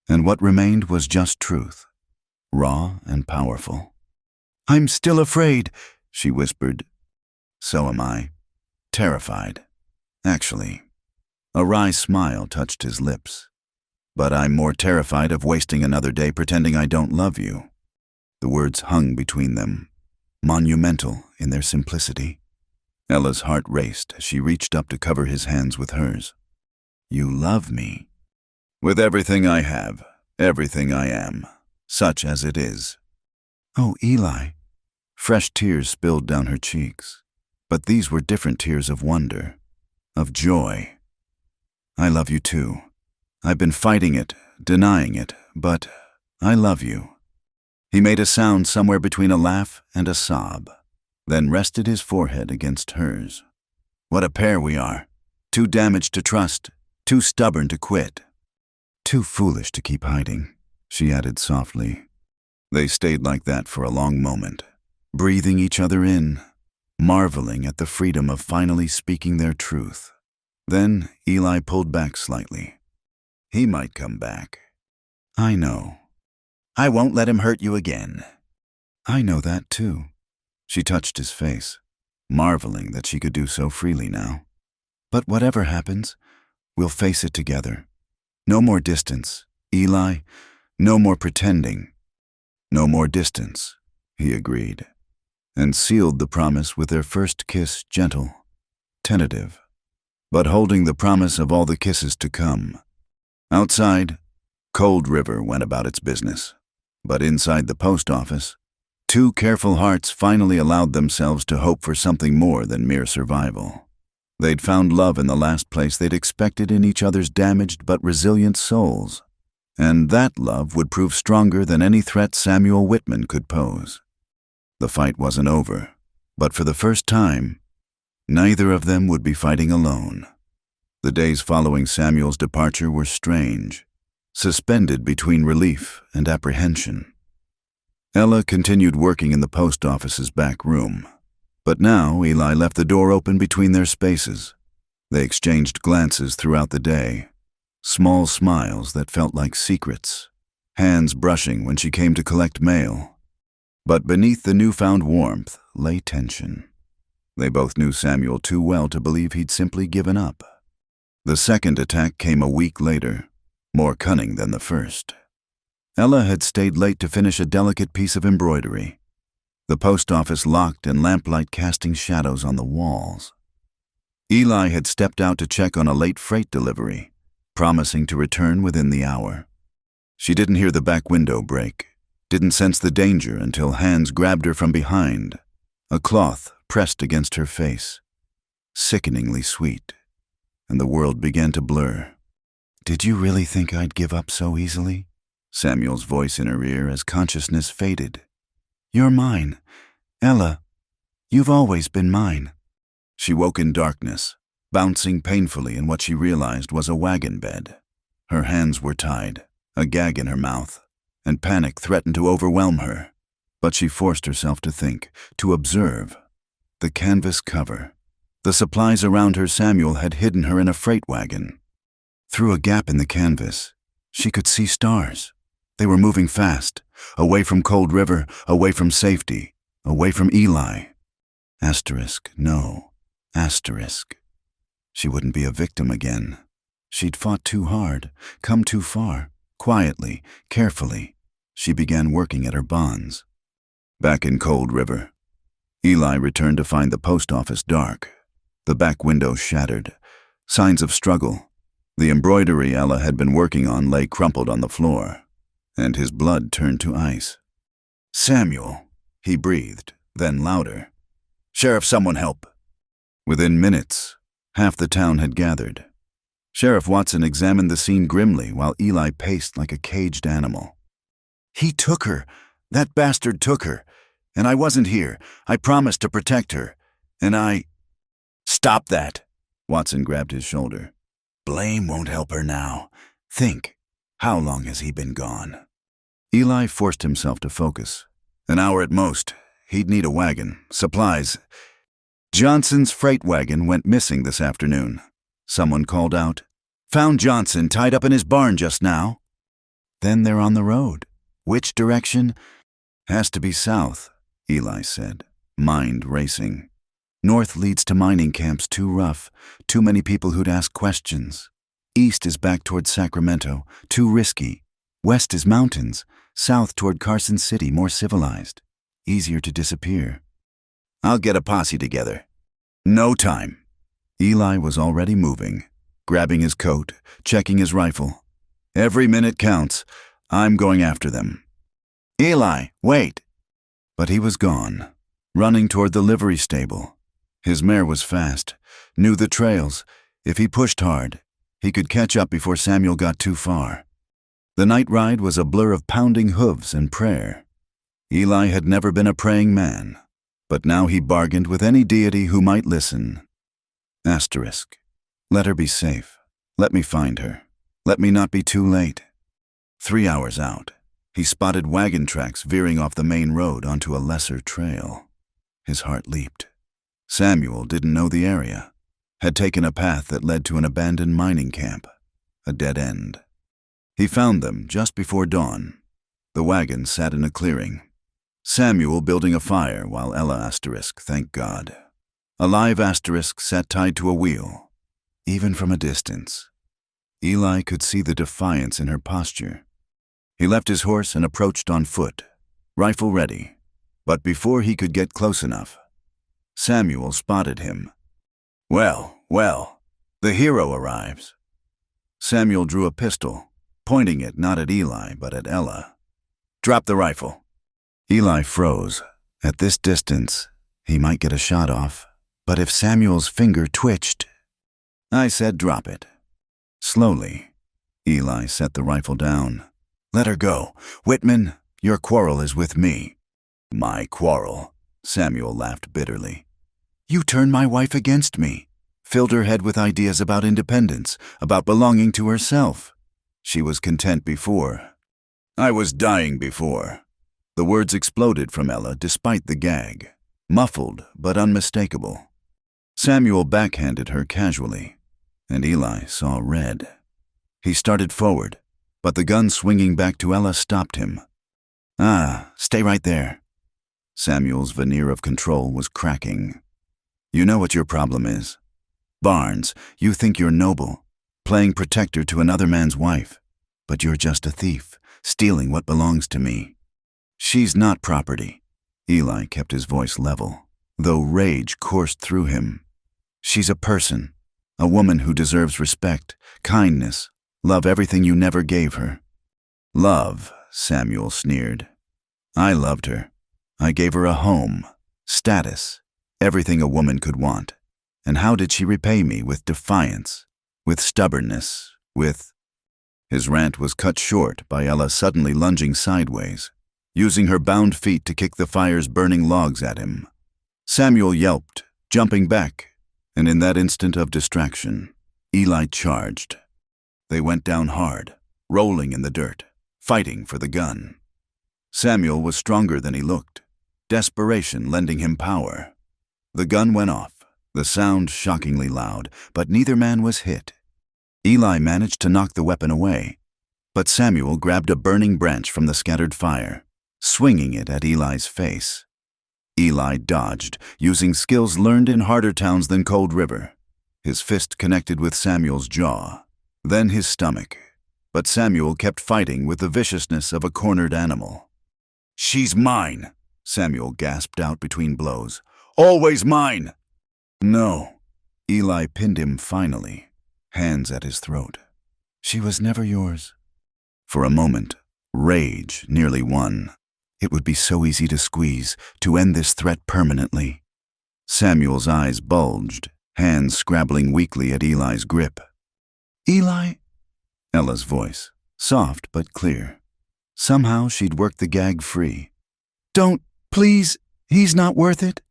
And what remained was just truth, raw and powerful. "I'm still afraid," she whispered. "So am I. Terrified. Actually." A wry smile touched his lips. "But I'm more terrified of wasting another day pretending I don't love you." The words hung between them, monumental in their simplicity. Ella's heart raced as she reached up to cover his hands with hers. "You love me." "With everything I have, everything I am, such as it is." "Oh, Eli." Fresh tears spilled down her cheeks, but these were different tears of wonder, of joy. "I love you too. I've been fighting it, denying it, but I love you." He made a sound somewhere between a laugh and a sob, then rested his forehead against hers. "What a pair we are. Too damaged to trust, too stubborn to quit. Too foolish to keep hiding," she added softly. They stayed like that for a long moment, breathing each other in, marveling at the freedom of finally speaking their truth. Then Eli pulled back slightly. "He might come back." "I know." "I won't let him hurt you again." "I know that too." She touched his face, marveling that she could do so freely now. "But whatever happens, we'll face it together. No more distance, Eli. No more pretending." "No more distance," he agreed, and sealed the promise with their first kiss, gentle, tentative, but holding the promise of all the kisses to come. Outside, Cold River went about its business, but inside the post office, two careful hearts finally allowed themselves to hope for something more than mere survival. They'd found love in the last place they'd expected in each other's damaged but resilient souls, and that love would prove stronger than any threat Samuel Whitman could pose. The fight wasn't over, but for the first time, neither of them would be fighting alone. The days following Samuel's departure were strange, suspended between relief and apprehension. Ella continued working in the post office's back room, but now Eli left the door open between their spaces. They exchanged glances throughout the day, small smiles that felt like secrets, hands brushing when she came to collect mail. But beneath the newfound warmth lay tension. They both knew Samuel too well to believe he'd simply given up. The second attack came a week later, more cunning than the first. Ella had stayed late to finish a delicate piece of embroidery, the post office locked and lamplight casting shadows on the walls. Eli had stepped out to check on a late freight delivery, promising to return within the hour. She didn't hear the back window break, didn't sense the danger until hands grabbed her from behind, a cloth pressed against her face, sickeningly sweet, and the world began to blur. "Did you really think I'd give up so easily?" Samuel's voice in her ear as consciousness faded. "You're mine, Ella. You've always been mine." She woke in darkness, bouncing painfully in what she realized was a wagon bed. Her hands were tied, a gag in her mouth, and panic threatened to overwhelm her. But she forced herself to think, to observe. The canvas cover, the supplies around her. Samuel had hidden her in a freight wagon. Through a gap in the canvas, she could see stars. They were moving fast, away from Cold River, away from safety, away from Eli. Asterisk, no. Asterisk. She wouldn't be a victim again. She'd fought too hard, come too far. Quietly, carefully, she began working at her bonds. Back in Cold River, Eli returned to find the post office dark, the back window shattered, signs of struggle. The embroidery Ella had been working on lay crumpled on the floor, and his blood turned to ice. "Samuel," he breathed, then louder. "Sheriff, someone help." Within minutes, half the town had gathered. Sheriff Watson examined the scene grimly while Eli paced like a caged animal. "He took her. That bastard took her. And I wasn't here. I promised to protect her. And Stop that! Watson grabbed his shoulder. Blame won't help her now. Think, how long has he been gone? Eli forced himself to focus. An hour at most. He'd need a wagon, supplies. Johnson's freight wagon went missing this afternoon. Someone called out, "Found Johnson tied up in his barn just now." Then they're on the road. Which direction? Has to be south, Eli said, mind racing. North leads to mining camps too rough, too many people who'd ask questions. East is back toward Sacramento, too risky. West is mountains, south toward Carson City, more civilized. Easier to disappear. I'll get a posse together. No time. Eli was already moving, grabbing his coat, checking his rifle. Every minute counts. I'm going after them. Eli, wait! But he was gone, running toward the livery stable. His mare was fast, knew the trails. If he pushed hard, he could catch up before Samuel got too far. The night ride was a blur of pounding hooves and prayer. Eli had never been a praying man, but now he bargained with any deity who might listen. Asterisk. Let her be safe. Let me find her. Let me not be too late. 3 hours out, he spotted wagon tracks veering off the main road onto a lesser trail. His heart leaped. Samuel didn't know the area, had taken a path that led to an abandoned mining camp, a dead end. He found them just before dawn. The wagon sat in a clearing. Samuel building a fire while Ella asterisk, thank God. A live asterisk sat tied to a wheel. Even from a distance, Eli could see the defiance in her posture. He left his horse and approached on foot, rifle ready. But before he could get close enough, Samuel spotted him. Well, the hero arrives. Samuel drew a pistol, pointing it not at Eli but at Ella. Drop the rifle. Eli froze. At this distance, he might get a shot off, but if Samuel's finger twitched... I said drop it. Slowly, Eli set the rifle down. Let her go. Whitman, your quarrel is with me. My quarrel, Samuel laughed bitterly. You turned my wife against me, filled her head with ideas about independence, about belonging to herself. She was content before. I was dying before. The words exploded from Ella despite the gag, muffled but unmistakable. Samuel backhanded her casually, and Eli saw red. He started forward, but the gun swinging back to Ella stopped him. Stay right there. Samuel's veneer of control was cracking. You know what your problem is. Barnes, you think you're noble, playing protector to another man's wife, but you're just a thief, stealing what belongs to me. She's not property. Eli kept his voice level, though rage coursed through him. She's a person, a woman who deserves respect, kindness, love, everything you never gave her. Love, Samuel sneered. I loved her. I gave her a home, status, everything a woman could want. And how did she repay me? With defiance, with stubbornness, with... His rant was cut short by Ella suddenly lunging sideways, using her bound feet to kick the fire's burning logs at him. Samuel yelped, jumping back, and in that instant of distraction, Eli charged. They went down hard, rolling in the dirt, fighting for the gun. Samuel was stronger than he looked, desperation lending him power. The gun went off, the sound shockingly loud, but neither man was hit. Eli managed to knock the weapon away, but Samuel grabbed a burning branch from the scattered fire, swinging it at Eli's face. Eli dodged, using skills learned in harder towns than Cold River. His fist connected with Samuel's jaw, then his stomach, but Samuel kept fighting with the viciousness of a cornered animal. She's mine, Samuel gasped out between blows. Always mine! No. Eli pinned him finally, hands at his throat. She was never yours. For a moment, rage nearly won. It would be so easy to squeeze, to end this threat permanently. Samuel's eyes bulged, hands scrabbling weakly at Eli's grip. Eli? Ella's voice, soft but clear. Somehow she'd worked the gag free. Don't, please, he's not worth it.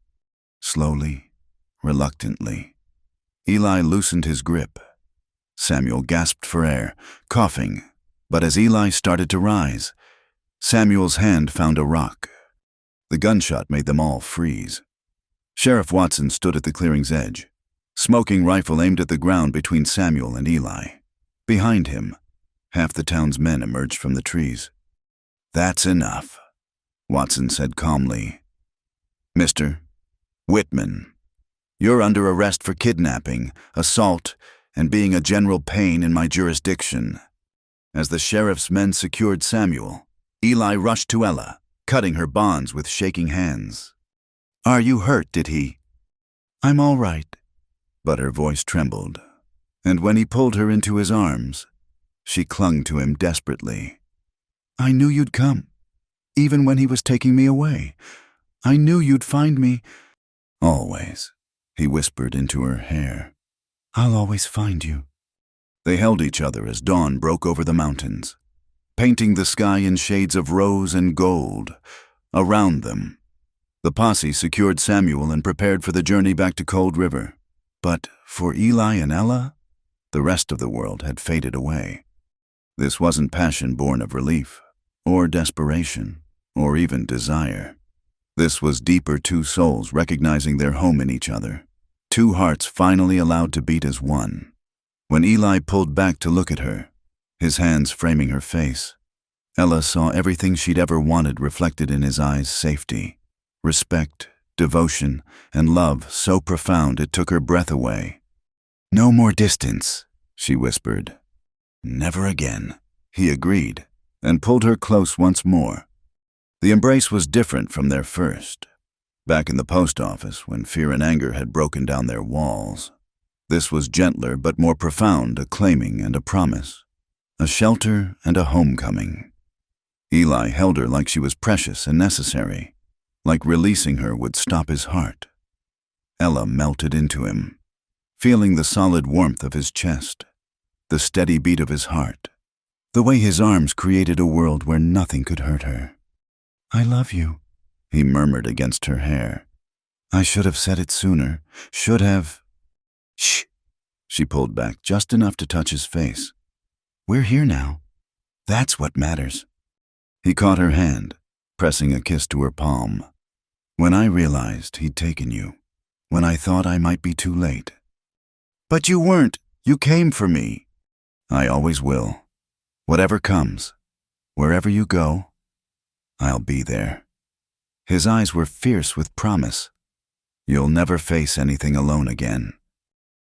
Slowly, reluctantly. Eli loosened his grip. Samuel gasped for air, coughing, but as Eli started to rise, Samuel's hand found a rock. The gunshot made them all freeze. Sheriff Watson stood at the clearing's edge, smoking rifle aimed at the ground between Samuel and Eli. Behind him, half the town's men emerged from the trees. "That's enough," Watson said calmly. "Mr. Whitman, you're under arrest for kidnapping, assault, and being a general pain in my jurisdiction." As the sheriff's men secured Samuel, Eli rushed to Ella, cutting her bonds with shaking hands. "Are you hurt, did he?" "I'm all right," but her voice trembled, and when he pulled her into his arms, she clung to him desperately. "I knew you'd come, even when he was taking me away. I knew you'd find me." "Always," he whispered into her hair. "I'll always find you." They held each other as dawn broke over the mountains, painting the sky in shades of rose and gold. Around them, the posse secured Samuel and prepared for the journey back to Cold River. But for Eli and Ella, the rest of the world had faded away. This wasn't passion born of relief, or desperation, or even desire. This was deeper two souls recognizing their home in each other, two hearts finally allowed to beat as one. When Eli pulled back to look at her, his hands framing her face, Ella saw everything she'd ever wanted reflected in his eyes: safety, respect, devotion, and love so profound it took her breath away. "No more distance," she whispered. "Never again," he agreed, and pulled her close once more. The embrace was different from their first, back in the post office when fear and anger had broken down their walls. This was gentler but more profound, a claiming and a promise, a shelter and a homecoming. Eli held her like she was precious and necessary, like releasing her would stop his heart. Ella melted into him, feeling the solid warmth of his chest, the steady beat of his heart, the way his arms created a world where nothing could hurt her. "I love you," he murmured against her hair. "I should have said it sooner, should have—" "Shh!" She pulled back just enough to touch his face. "We're here now. That's what matters." He caught her hand, pressing a kiss to her palm. "When I realized he'd taken you, when I thought I might be too late." "But you weren't. You came for me." "I always will. Whatever comes, wherever you go, I'll be there." His eyes were fierce with promise. "You'll never face anything alone again."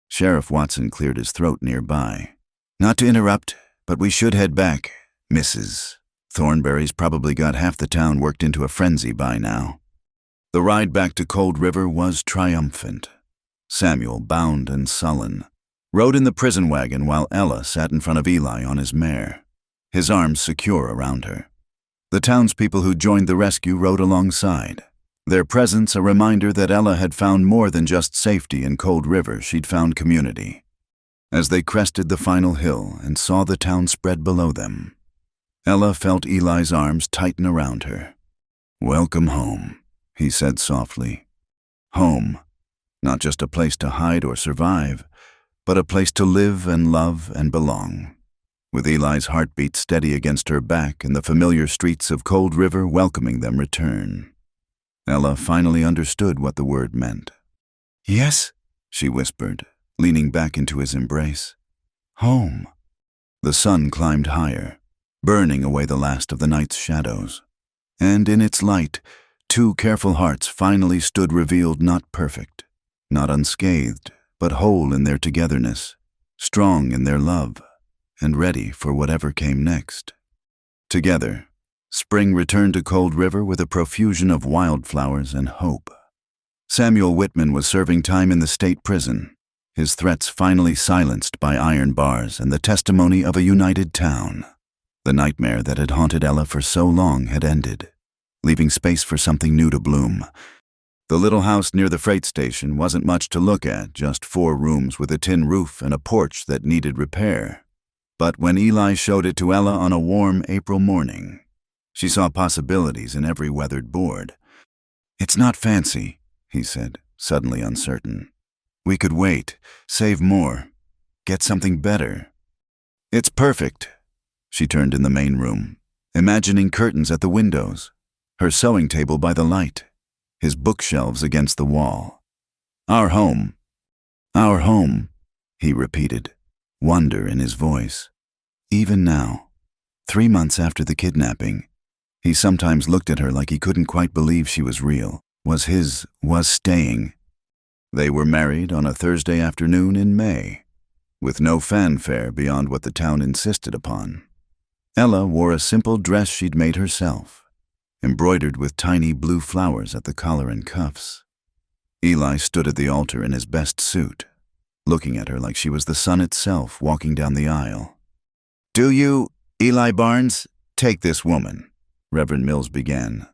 Sheriff Watson cleared his throat nearby. "Not to interrupt, but we should head back, Mrs. Thornberry's probably got half the town worked into a frenzy by now." The ride back to Cold River was triumphant. Samuel, bound and sullen, rode in the prison wagon while Ella sat in front of Eli on his mare, his arms secure around her. The townspeople who joined the rescue rode alongside, their presence a reminder that Ella had found more than just safety in Cold River. She'd found community. As they crested the final hill and saw the town spread below them, Ella felt Eli's arms tighten around her. "Welcome home," he said softly. Home, not just a place to hide or survive, but a place to live and love and belong. With Eli's heartbeat steady against her back and the familiar streets of Cold River welcoming them return, Ella finally understood what the word meant. "Yes," she whispered, leaning back into his embrace. "Home." The sun climbed higher, burning away the last of the night's shadows, and in its light, two careful hearts finally stood revealed, not perfect, not unscathed, but whole in their togetherness, strong in their love, and ready for whatever came next. Together, spring returned to Cold River with a profusion of wildflowers and hope. Samuel Whitman was serving time in the state prison, his threats finally silenced by iron bars and the testimony of a united town. The nightmare that had haunted Ella for so long had ended, leaving space for something new to bloom. The little house near the freight station wasn't much to look at, just 4 rooms with a tin roof and a porch that needed repair. But when Eli showed it to Ella on a warm April morning, she saw possibilities in every weathered board. "It's not fancy," he said, suddenly uncertain. We could wait, save more, get something better. It's perfect. She turned in the main room, imagining curtains at the windows, her sewing table by the light, his bookshelves against the wall. Our home, he repeated, wonder in his voice. Even now, 3 months after the kidnapping, he sometimes looked at her like he couldn't quite believe she was real, was staying. They were married on a Thursday afternoon in May, with no fanfare beyond what the town insisted upon. Ella wore a simple dress she'd made herself, embroidered with tiny blue flowers at the collar and cuffs. Eli stood at the altar in his best suit, looking at her like she was the sun itself walking down the aisle. "Do you, Eli Barnes, take this woman?" Reverend Mills began.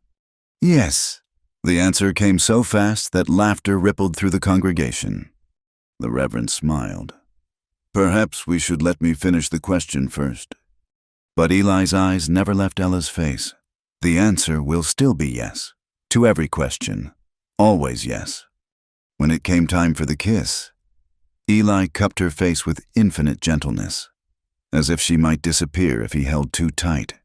"Yes." The answer came so fast that laughter rippled through the congregation. The Reverend smiled. "Perhaps we should let me finish the question first." But Eli's eyes never left Ella's face. "The answer will still be yes, to every question. Always yes." When it came time for the kiss, Eli cupped her face with infinite gentleness, as if she might disappear if he held too tight.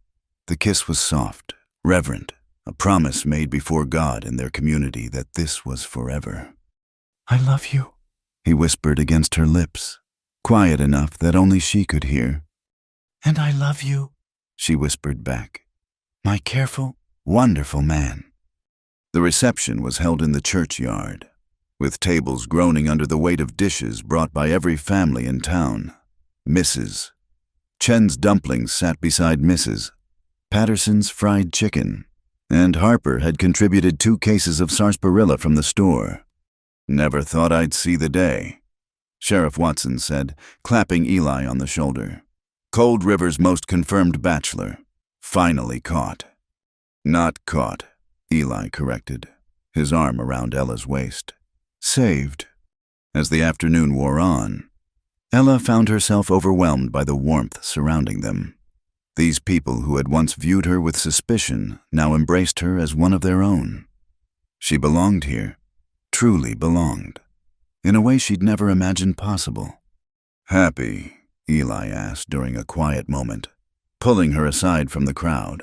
The kiss was soft, reverent, a promise made before God and their community that this was forever. "I love you," he whispered against her lips, quiet enough that only she could hear. "And I love you," she whispered back. "My careful, wonderful man." The reception was held in the churchyard, with tables groaning under the weight of dishes brought by every family in town. Mrs. Chen's dumplings sat beside Mrs. Patterson's fried chicken, and Harper had contributed 2 cases of sarsaparilla from the store. "Never thought I'd see the day," Sheriff Watson said, clapping Eli on the shoulder. "Cold River's most confirmed bachelor. Finally caught." "Not caught," Eli corrected, his arm around Ella's waist. "Saved." As the afternoon wore on, Ella found herself overwhelmed by the warmth surrounding them. These people who had once viewed her with suspicion now embraced her as one of their own. She belonged here, truly belonged, in a way she'd never imagined possible. "Happy?" Eli asked during a quiet moment, pulling her aside from the crowd.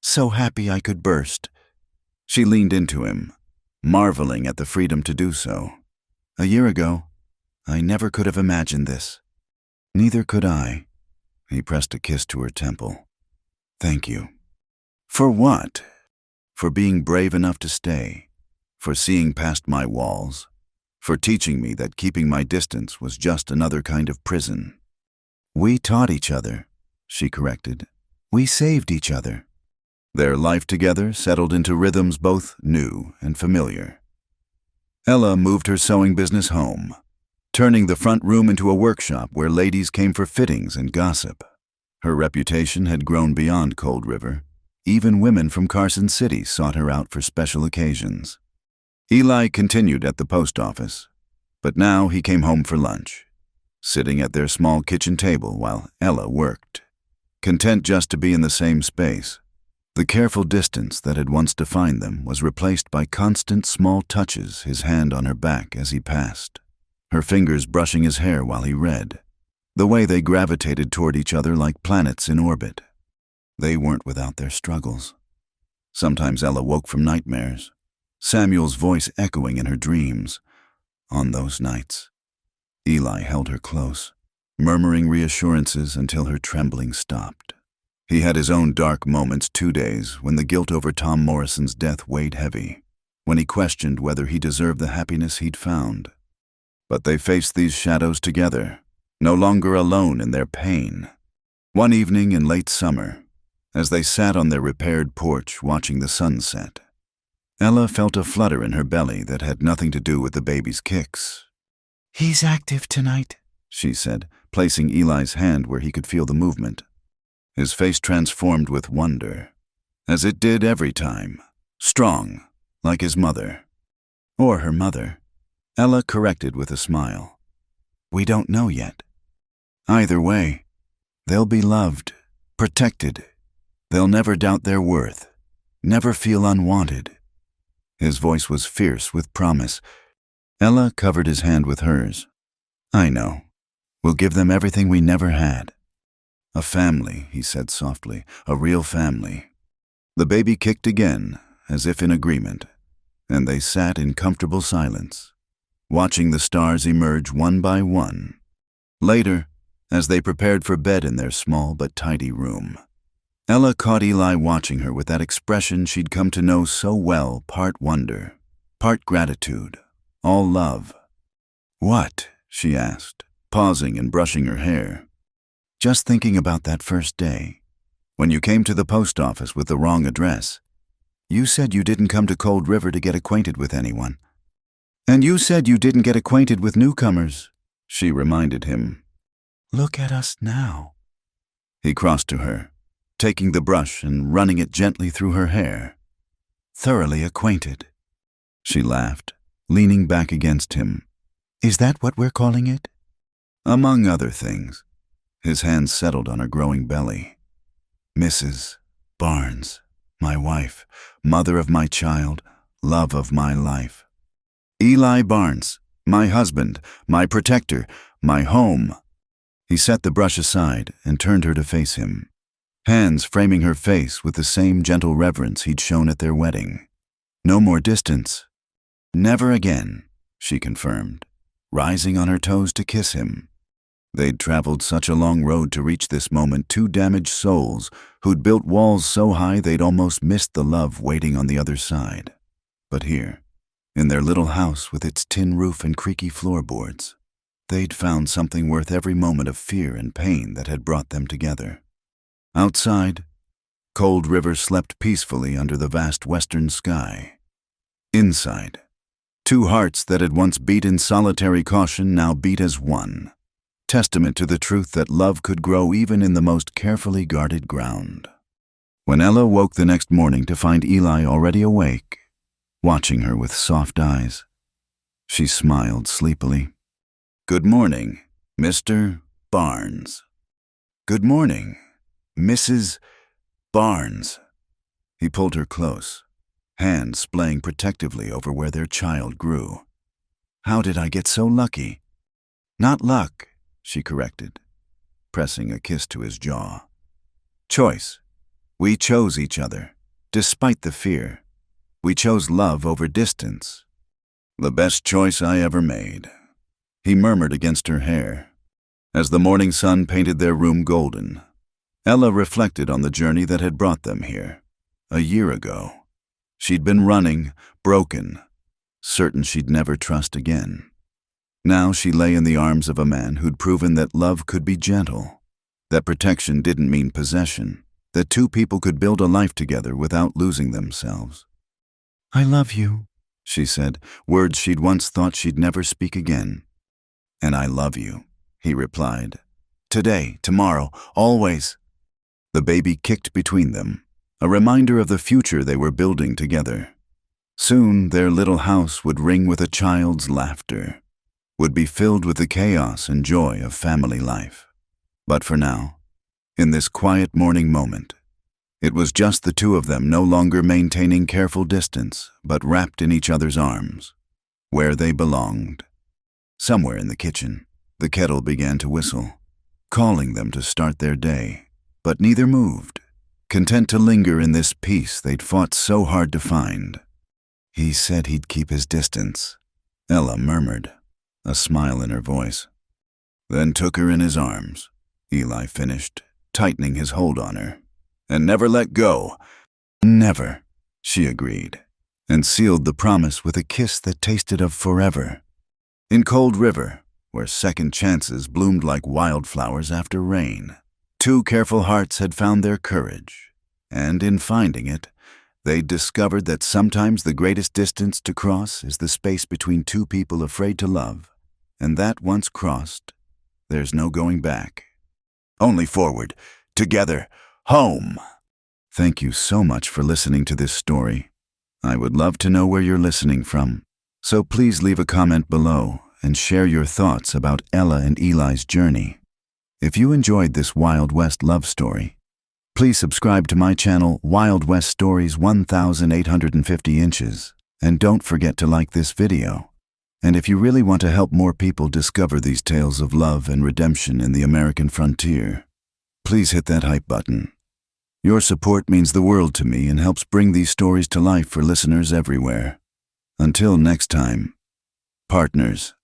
"So happy I could burst." She leaned into him, marveling at the freedom to do so. "A year ago, I never could have imagined this." "Neither could I." He pressed a kiss to her temple. "Thank you." "For what?" "For being brave enough to stay, for seeing past my walls, for teaching me that keeping my distance was just another kind of prison." "We taught each other," she corrected. "We saved each other." Their life together settled into rhythms both new and familiar. Ella moved her sewing business home, turning the front room into a workshop where ladies came for fittings and gossip. Her reputation had grown beyond Cold River. Even women from Carson City sought her out for special occasions. Eli continued at the post office, but now he came home for lunch, sitting at their small kitchen table while Ella worked, content just to be in the same space. The careful distance that had once defined them was replaced by constant small touches, his hand on her back as he passed, her fingers brushing his hair while he read, the way they gravitated toward each other like planets in orbit. They weren't without their struggles. Sometimes Ella woke from nightmares, Samuel's voice echoing in her dreams. On those nights, Eli held her close, murmuring reassurances until her trembling stopped. He had his own dark moments 2 days when the guilt over Tom Morrison's death weighed heavy, when he questioned whether he deserved the happiness he'd found. But they faced these shadows together, no longer alone in their pain. One evening in late summer, as they sat on their repaired porch watching the sunset, Ella felt a flutter in her belly that had nothing to do with the baby's kicks. "He's active tonight," she said, placing Eli's hand where he could feel the movement. His face transformed with wonder, as it did every time, strong, like his mother. Or her mother, Ella corrected with a smile. "We don't know yet. Either way, they'll be loved, protected. They'll never doubt their worth, never feel unwanted." His voice was fierce with promise. Ella covered his hand with hers. I know. We'll give them everything we never had. A family, he said softly, a real family. The baby kicked again, as if in agreement, and they sat in comfortable silence, watching the stars emerge one by one. Later, as they prepared for bed in their small but tidy room, Ella caught Eli watching her with that expression she'd come to know so well, part wonder, part gratitude, all love. What? She asked, pausing and brushing her hair. Just thinking about that first day, when you came to the post office with the wrong address. You said you didn't come to Cold River to get acquainted with anyone. And you said you didn't get acquainted with newcomers, she reminded him. Look at us now. He crossed to her, taking the brush and running it gently through her hair. Thoroughly acquainted. She laughed, leaning back against him. Is that what we're calling it? Among other things. His hands settled on her growing belly. Mrs. Barnes, my wife, mother of my child, love of my life. Eli Barnes, my husband, my protector, my home. He set the brush aside and turned her to face him, hands framing her face with the same gentle reverence he'd shown at their wedding. No more distance. Never again, she confirmed, rising on her toes to kiss him. They'd traveled such a long road to reach this moment, two damaged souls who'd built walls so high they'd almost missed the love waiting on the other side. But here, in their little house with its tin roof and creaky floorboards, they'd found something worth every moment of fear and pain that had brought them together. Outside, Cold River slept peacefully under the vast western sky. Inside, two hearts that had once beat in solitary caution now beat as one. Testament to the truth that love could grow even in the most carefully guarded ground. When Ella woke the next morning to find Eli already awake, watching her with soft eyes, she smiled sleepily. Good morning, Mr. Barnes. Good morning, Mrs. Barnes. He pulled her close, hands splaying protectively over where their child grew. How did I get so lucky? Not luck, she corrected, pressing a kiss to his jaw. Choice. We chose each other, despite the fear. We chose love over distance. The best choice I ever made, he murmured against her hair. As the morning sun painted their room golden, Ella reflected on the journey that had brought them here. A year ago, she'd been running, broken, certain she'd never trust again. Now she lay in the arms of a man who'd proven that love could be gentle, that protection didn't mean possession, that two people could build a life together without losing themselves. I love you, she said, words she'd once thought she'd never speak again. And I love you, he replied. Today, tomorrow, always. The baby kicked between them, a reminder of the future they were building together. Soon their little house would ring with a child's laughter, would be filled with the chaos and joy of family life. But for now, in this quiet morning moment, it was just the two of them, no longer maintaining careful distance, but wrapped in each other's arms, where they belonged. Somewhere in the kitchen, the kettle began to whistle, calling them to start their day, but neither moved, content to linger in this peace they'd fought so hard to find. He said he'd keep his distance, Ella murmured, a smile in her voice. Then took her in his arms, Eli finished, tightening his hold on her. And never let go. Never, she agreed, and sealed the promise with a kiss that tasted of forever. In Cold River, where second chances bloomed like wildflowers after rain, two careful hearts had found their courage, and in finding it, they'd discovered that sometimes the greatest distance to cross is the space between two people afraid to love, and that once crossed, there's no going back. Only forward, together, home. Thank you so much for listening to this story. I would love to know where you're listening from, so please leave a comment below and share your thoughts about Ella and Eli's journey. If you enjoyed this Wild West love story, please subscribe to my channel Wild West Stories 1850 Inches, and don't forget to like this video. And if you really want to help more people discover these tales of love and redemption in the American frontier, please hit that hype button. Your support means the world to me and helps bring these stories to life for listeners everywhere. Until next time, partners.